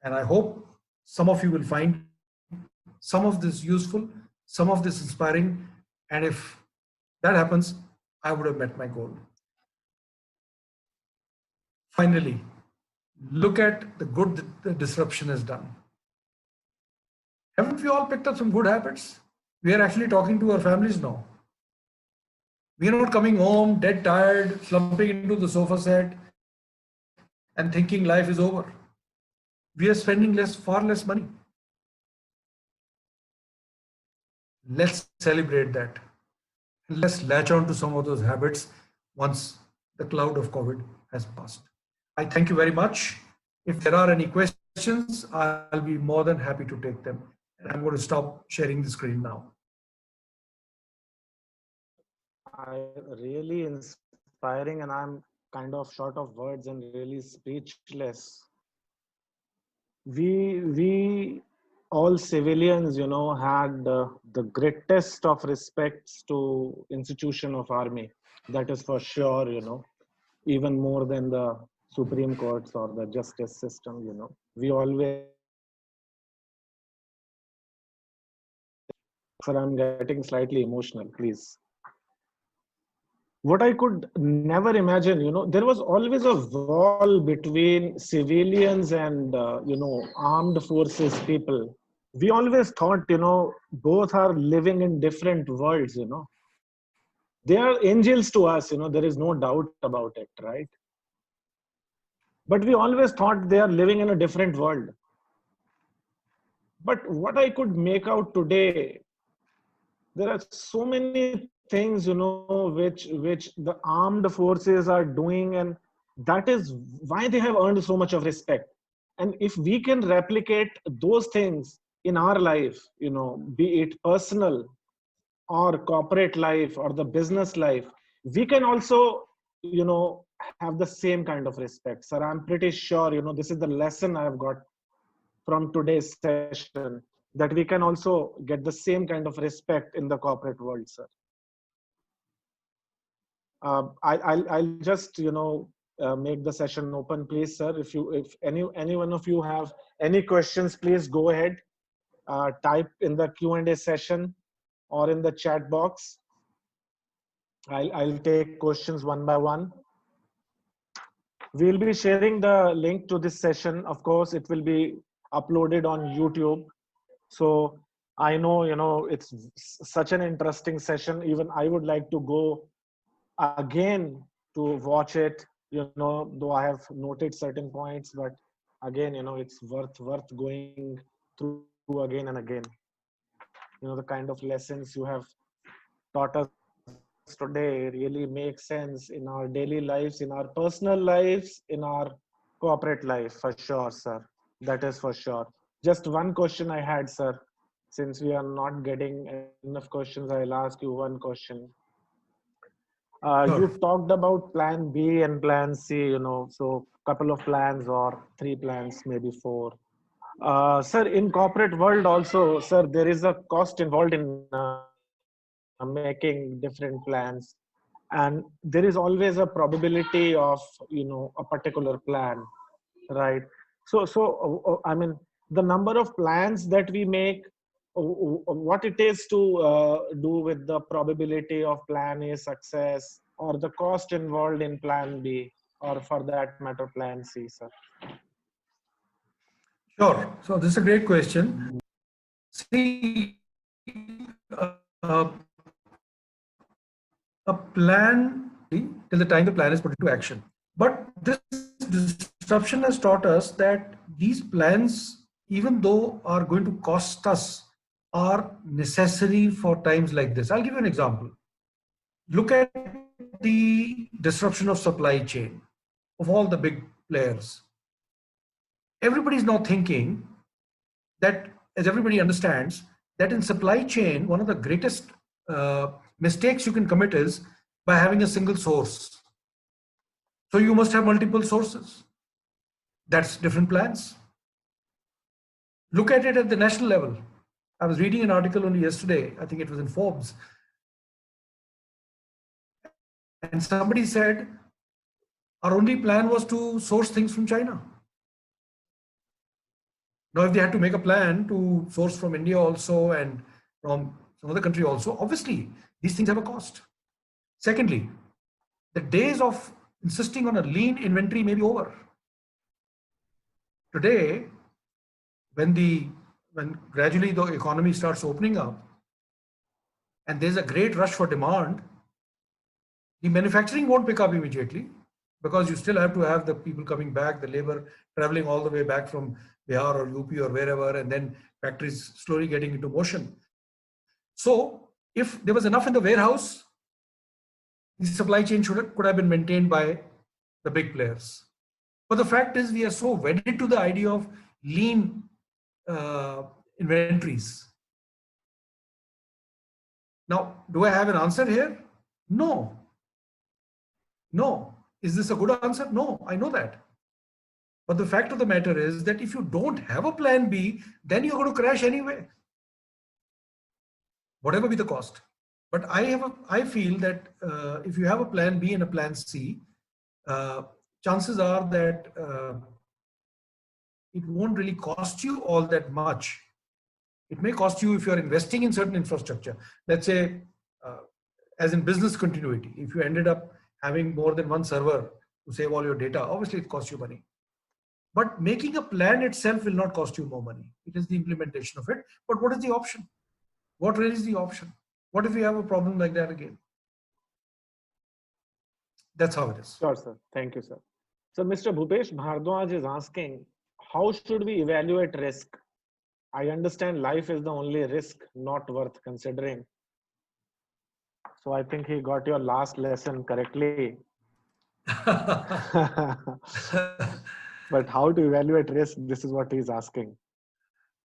And I hope some of you will find some of this useful, some of this inspiring. And if that happens, I would have met my goal. Finally, look at the good that the disruption has done. Haven't we all picked up some good habits? We are actually talking to our families now. We are not coming home dead tired, slumping into the sofa set and thinking life is over. We are spending far less money. Let's celebrate that. And let's latch on to some of those habits once the cloud of COVID has passed. I thank you very much. If there are any questions, I'll be more than happy to take them. And I'm going to stop sharing the screen now. Really inspiring, and I'm kind of short of words and really speechless. We all civilians, had the greatest of respects to institution of army. That is for sure, even more than the Supreme Courts or the justice system, we always. So I'm getting slightly emotional, please. What I could never imagine, there was always a wall between civilians and, armed forces people. We always thought, both are living in different worlds, They are angels to us, there is no doubt about it, right? But we always thought they are living in a different world. But what I could make out today, there are so many things, which the armed forces are doing, and that is why they have earned so much of respect. And if we can replicate those things in our life, be it personal or corporate life or the business life, we can also, have the same kind of respect. Sir, I'm pretty sure, this is the lesson I've got from today's session, that we can also get the same kind of respect in the corporate world, sir. I'll just, make the session open, please, sir. If any one of you have any questions, please go ahead, type in the Q&A session or in the chat box. I'll take questions one by one. We'll be sharing the link to this session. Of course, it will be uploaded on YouTube. So I know, it's such an interesting session. Even I would like to go again to watch it, though I have noted certain points, but again, it's worth going through again and again. the kind of lessons you have taught us today really make sense in our daily lives, in our personal lives, in our corporate life, for sure, sir. That is for sure. Just one question I had, sir. Since we are not getting enough questions, I'll ask you one question. Sure. You talked about plan B and plan C, so couple of plans or three plans, maybe four. Sir, in corporate world also, sir, there is a cost involved in making different plans, and there is always a probability of, a particular plan, right? I mean, the number of plans that we make, what it is to do with the probability of plan A success, or the cost involved in plan B, or for that matter, plan C, sir. Sure. So this is a great question. See, uh, a plan till the time the plan is put into action. But this disruption has taught us that these plans, even though are going to cost us, are necessary for times like this. I'll give you an example. Look at the disruption of supply chain of all the big players. Everybody's now thinking that, as everybody understands, that in supply chain, one of the greatest mistakes you can commit is by having a single source. So you must have multiple sources. That's different plans. Look at it at the national level. I was reading an article only yesterday, I think it was in Forbes, and somebody said our only plan was to source things from China. Now, if they had to make a plan to source from India also and from some other country also, obviously these things have a cost. Secondly, the days of insisting on a lean inventory may be over. Today, when gradually the economy starts opening up and there's a great rush for demand, the manufacturing won't pick up immediately because you still have to have the people coming back, the labor traveling all the way back from Bihar or UP or wherever, and then factories slowly getting into motion. So if there was enough in the warehouse, the supply chain could have been maintained by the big players. But the fact is, we are so wedded to the idea of lean inventories. Now, do I have an answer here? No. No. Is this a good answer? No, I know that. But the fact of the matter is that if you don't have a plan B, then you're going to crash anyway, whatever be the cost. But I feel that if you have a plan B and a plan C, chances are that it won't really cost you all that much. It may cost you if you're investing in certain infrastructure. Let's say, as in business continuity, if you ended up having more than one server to save all your data, obviously it costs you money. But making a plan itself will not cost you more money. It is the implementation of it. But what is the option? What really is the option? What if we have a problem like that again? That's how it is. Sure, sir. Thank you, sir. So Mr. Bhupesh Bhardwaj is asking, how should we evaluate risk? I understand life is the only risk not worth considering. So I think he got your last lesson correctly. But how to evaluate risk? This is what he's asking.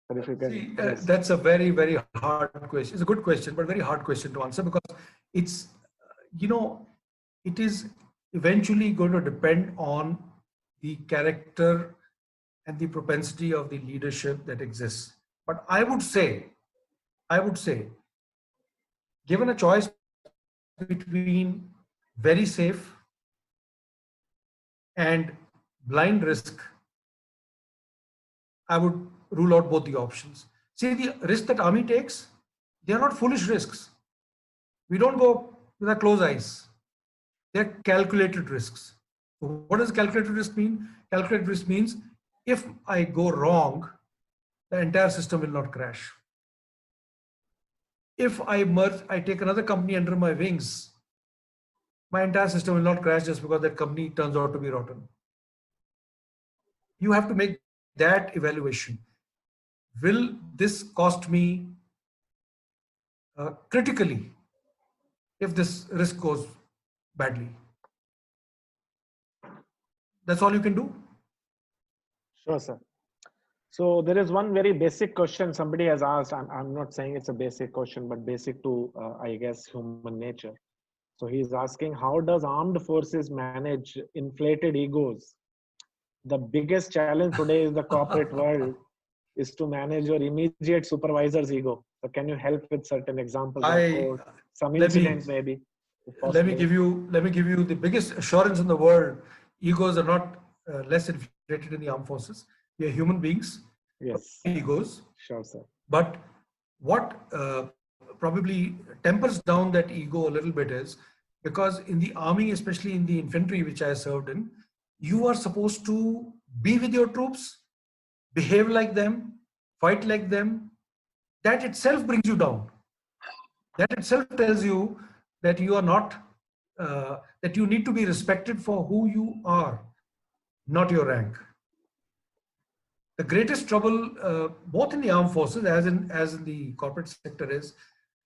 But if you can, See, yes. that's a very, very hard question. It's a good question, but very hard question to answer because it's, it is eventually going to depend on the character and the propensity of the leadership that exists. But I would say, given a choice between very safe and blind risk, I would rule out both the options. See, the risk that army takes, they are not foolish risks. We don't go with our closed eyes. They're calculated risks. So what does calculated risk mean? Calculated risk means if I go wrong, the entire system will not crash. If I merge, I take another company under my wings, my entire system will not crash just because that company turns out to be rotten. You have to make that evaluation. Will this cost me critically if this risk goes badly. That's all you can do. Sure, sir. So there is one very basic question somebody has asked. I'm not saying it's a basic question, but basic to, I guess, human nature. So he's asking, how does armed forces manage inflated egos? The biggest challenge today is the corporate world is to manage your immediate supervisor's ego. So can you help with certain examples or quote, some let me incident maybe, if let me possible? give you the biggest assurance in the world. Egos are not less inflated in the armed forces. We are human beings. Yes. Egos. Sure, sir. But what probably tempers down that ego a little bit is because in the army, especially in the infantry, which I served in, you are supposed to be with your troops, behave like them, fight like them. That itself brings you down. That itself tells you that you are not, that you need to be respected for who you are, not your rank. The greatest trouble, both in the armed forces as in the corporate sector, is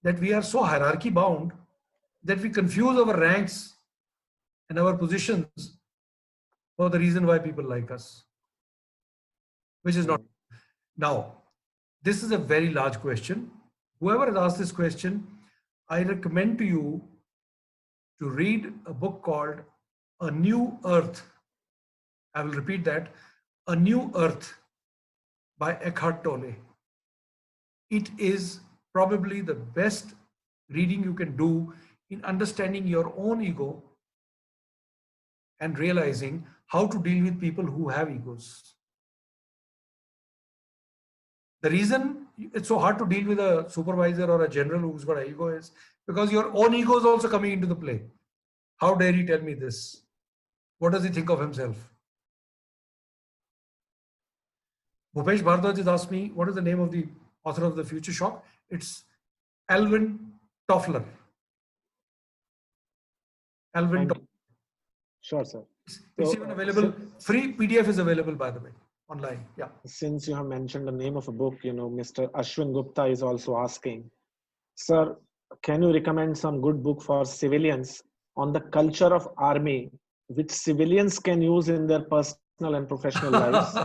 that we are so hierarchy bound that we confuse our ranks and our positions for the reason why people like us, which is not. Now, this is a very large question. Whoever has asked this question, I recommend to you to read a book called A New Earth. I will repeat that, A New Earth by Eckhart Tolle. It is probably the best reading you can do in understanding your own ego and realizing how to deal with people who have egos. The reason it's so hard to deal with a supervisor or a general who's got an ego is because your own ego is also coming into the play. How dare he tell me this? What does he think of himself? Bhupesh Bhardwaj has asked me, what is the name of the author of The Future Shock? It's Alvin Toffler. Alvin Toffler. Sure, sir. It's even available. Free PDF is available, by the way, online. Yeah. Since you have mentioned the name of a book, Mr. Ashwin Gupta is also asking, sir, can you recommend some good book for civilians on the culture of army, which civilians can use in their personal and professional lives?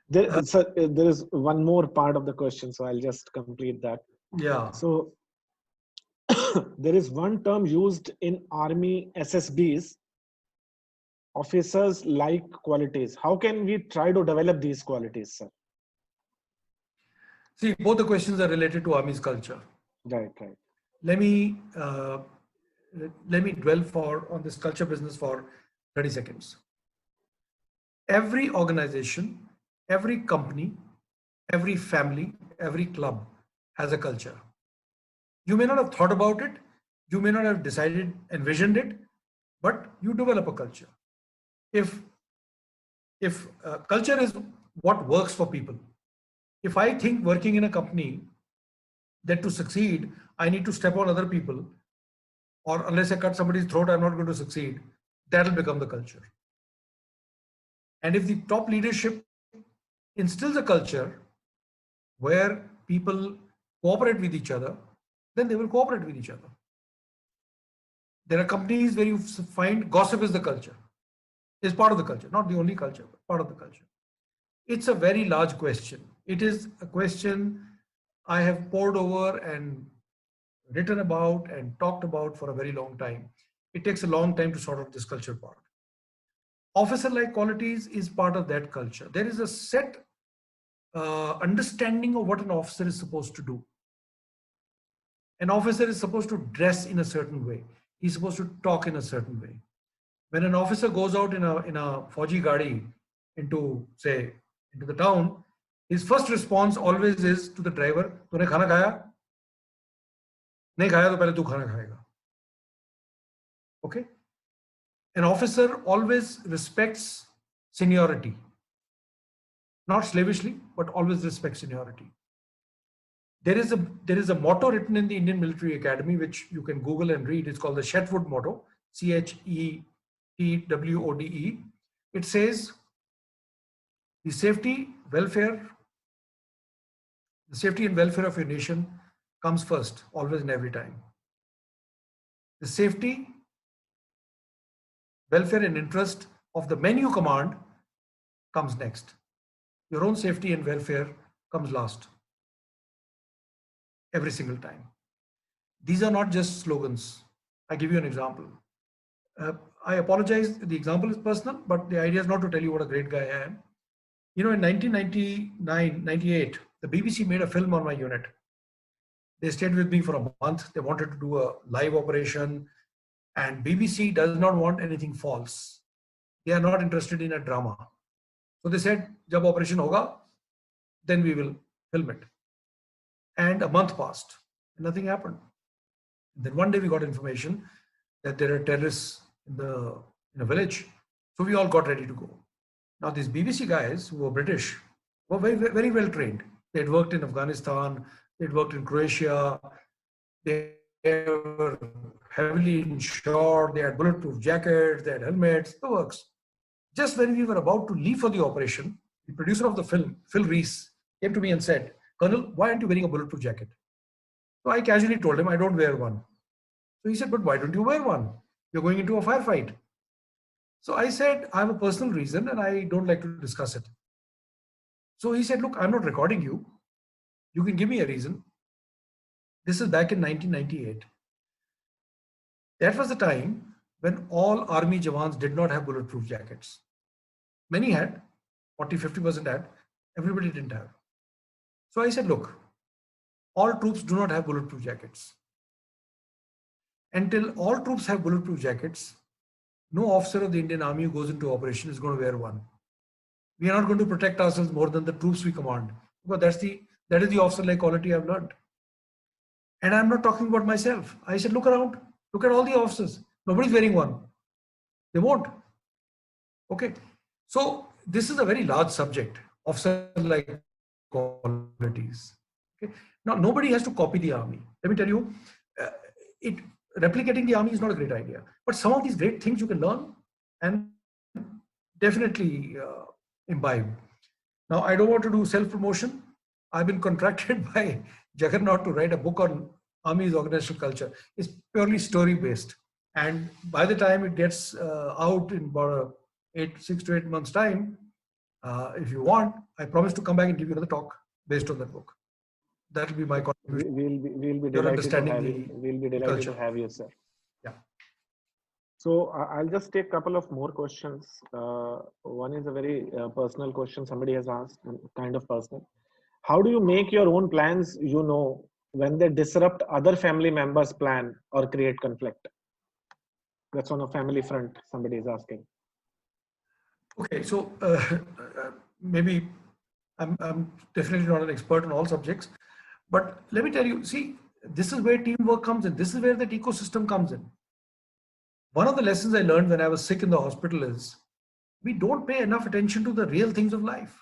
There is one more part of the question, so I'll just complete that. Yeah. So there is one term used in army SSBs, officers like qualities. How can we try to develop these qualities, sir? See, both the questions are related to army's culture. Right. Let me dwell on this culture business for 30 seconds. Every organization, every company, every family, every club has a culture. You may not have thought about it, you may not have decided, envisioned it, but you develop a culture. If culture is what works for people, if I think working in a company that to succeed, I need to step on other people, or unless I cut somebody's throat, I'm not going to succeed, that'll become the culture. And if the top leadership instills a culture where people cooperate with each other, then they will cooperate with each other. There are companies where you find gossip is the culture, is part of the culture, not the only culture, but part of the culture. It's a very large question. It is a question I have pored over and written about and talked about for a very long time. It takes a long time to sort out this culture part. Officer-like qualities is part of that culture. There is a set understanding of what an officer is supposed to do. An officer is supposed to dress in a certain way. He's supposed to talk in a certain way. When an officer goes out in a Fauji Gadi into the town, his first response always is to the driver, "तूने खाना खाया? नहीं खाया तो पहले तू खाना खाएगा." Okay? An officer always respects seniority. Not slavishly, but always respects seniority. There is a motto written in the Indian Military Academy, which you can Google and read. It's called the Chetwode motto, CHETWODE. It says, the safety and welfare of your nation comes first, always and every time. The safety, welfare and interest of the men you command comes next. Your own safety and welfare comes last every single time. These are not just slogans. I give you an example. I apologize, the example is personal, but the idea is not to tell you what a great guy I am. You know, in 1999, 98, the BBC made a film on my unit. They stayed with me for a month. They wanted to do a live operation, and BBC does not want anything false. They are not interested in a drama. So they said, "Jab operation hoga, then we will film it." And a month passed, and nothing happened. Then one day we got information that there are terrorists in a village. So we all got ready to go. Now these BBC guys who were British were very, very well trained. They had worked in Afghanistan, they'd worked in Croatia, they were heavily insured, they had bulletproof jackets, they had helmets, the works. Just when we were about to leave for the operation, the producer of the film, Phil Reese, came to me and said, "Colonel, why aren't you wearing a bulletproof jacket?" So I casually told him, "I don't wear one." So he said, "But why don't you wear one? You're going into a firefight." So I said, "I have a personal reason and I don't like to discuss it." So he said, "Look, I'm not recording you. You can give me a reason." This is back in 1998. That was the time when all army jawans did not have bulletproof jackets. Many had, 40, 50% had, everybody didn't have. So I said, "Look, all troops do not have bulletproof jackets. Until all troops have bulletproof jackets, no officer of the Indian Army who goes into operation is going to wear one. We are not going to protect ourselves more than the troops we command, because that is the officer-like quality I've learned." And I'm not talking about myself. I said, "Look around, look at all the officers. Nobody's wearing one. They won't." Okay. So this is a very large subject, officer-like qualities. Okay. Now, nobody has to copy the army. Let me tell you, replicating the army is not a great idea. But some of these great things you can learn and definitely imbibe. Now, I don't want to do self-promotion. I've been contracted by Juggernaut to write a book on Army's organizational culture. It's purely story-based. And by the time it gets out in about 6 to 8 months' time, if you want, I promise to come back and give you another talk based on that book. That will be my contribution. We'll be delighted to have you. We'll be delighted to have you, sir. Yeah. So I'll just take a couple of more questions. One is a very personal question somebody has asked, kind of personal. How do you make your own plans, when they disrupt other family members' plan or create conflict? That's on a family front, somebody is asking. Okay, so maybe I'm definitely not an expert on all subjects, but let me tell you, see, this is where teamwork comes in. This is where that ecosystem comes in. One of the lessons I learned when I was sick in the hospital is we don't pay enough attention to the real things of life.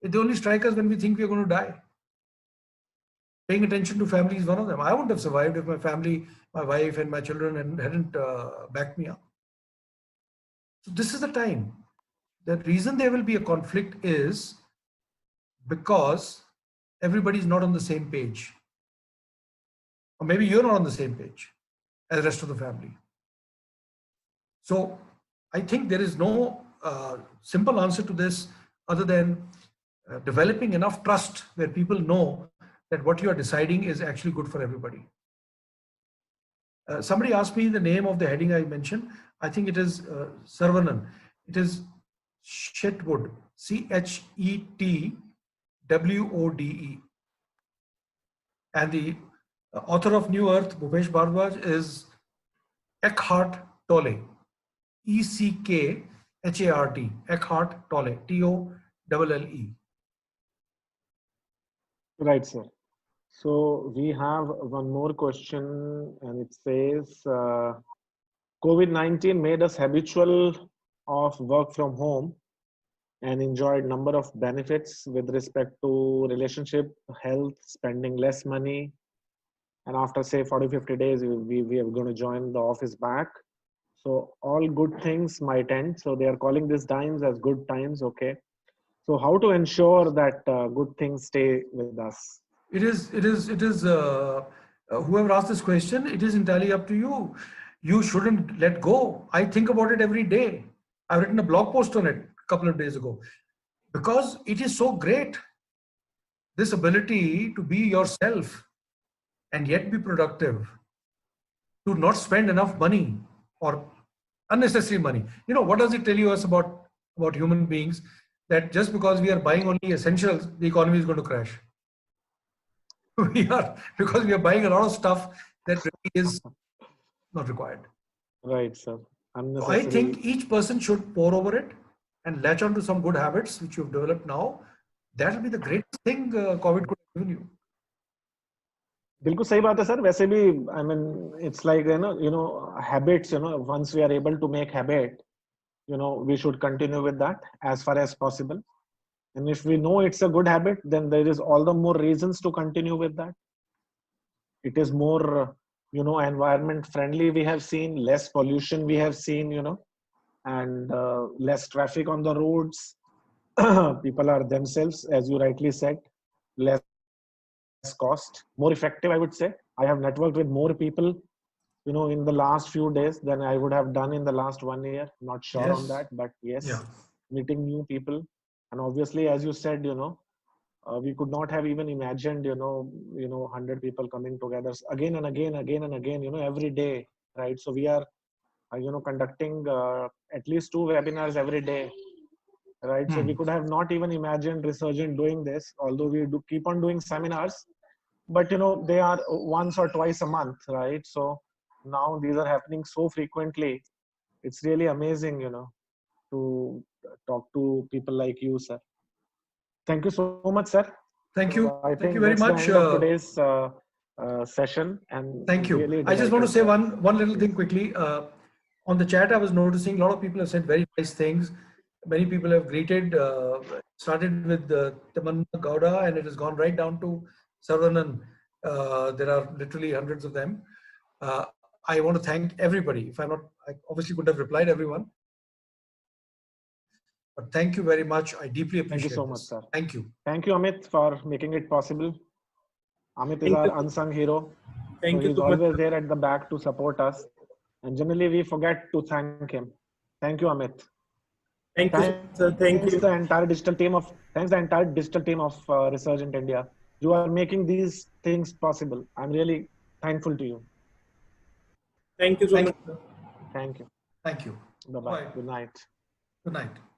They only strike us when we think we're going to die. Paying attention to family is one of them. I wouldn't have survived if my family, my wife and my children hadn't backed me up. So this is the time. The reason there will be a conflict is because everybody is not on the same page. Or maybe you're not on the same page as the rest of the family. So I think there is no simple answer to this other than developing enough trust where people know that what you are deciding is actually good for everybody. Somebody asked me the name of the heading I mentioned. I think it is Saravanan. It is Chetwode, Chetwode. And the author of New Earth, Bhupesh Bhardwaj, is Eckhart Tolle, E-C-K-H-A-R-T, Eckhart Tolle, T-O-L-L-E. Right, sir. So we have one more question, and it says, COVID-19 made us habitual of work from home and enjoyed number of benefits with respect to relationship, health, spending less money. And after say 40, 50 days, we are going to join the office back. So all good things might end. So they are calling these times as good times. Okay. So how to ensure that good things stay with us? Whoever asked this question, it is entirely up to you. You shouldn't let go. I think about it every day. I've written a blog post on it a couple of days ago because it is so great. This ability to be yourself and yet be productive, to not spend enough money or unnecessary money. You know, what does it tell you us about human beings? That just because we are buying only essentials, the economy is going to crash. Because we are buying a lot of stuff that really is not required. Right, sir. So I think each person should pour over it and latch on to some good habits which you've developed now. That will be the greatest thing COVID could have given you. बिल्कुल सही बात है sir. वैसे भी I mean it's like habits, once we are able to make habit, we should continue with that as far as possible. And if we know it's a good habit, then there is all the more reasons to continue with that. It is more, environment friendly. We have seen less pollution. We have seen, and less traffic on the roads. People are themselves, as you rightly said, less cost, more effective, I would say. I have networked with more people, in the last few days than I would have done in the last 1 year. Not sure on that, but yes, meeting new people. And obviously, as you said, we could not have even imagined, 100 people coming together again and again, every day, right? So we are, conducting at least 2 webinars every day, right? So we could have not even imagined Resurgent doing this, although we do keep on doing seminars, but they are once or twice a month, right? So now these are happening so frequently. It's really amazing, to talk to people like you, sir. Thank you so much, sir. Thank you. I Thank think you very that's much. The end of today's session. And thank you. Really I just want to say one little thing quickly. On the chat, I was noticing a lot of people have said very nice things. Many people have greeted. Started with Tamanna Gowda, and it has gone right down to Saravanan. There are literally hundreds of them. I want to thank everybody. I obviously could have replied everyone. But thank you very much. I deeply appreciate it. Thank you so much, sir. Thank you. Thank you, Amit, for making it possible. Amit is our unsung hero. Thank you he's so always much. There at the back to support us. And generally, we forget to thank him. Thank you, Amit. Thank you, sir. Thank you. Thanks the entire digital team of Resurgent India. You are making these things possible. I'm really thankful to you. Thank you so much. Thank you. Thank you. Bye-bye. Good night. Good night.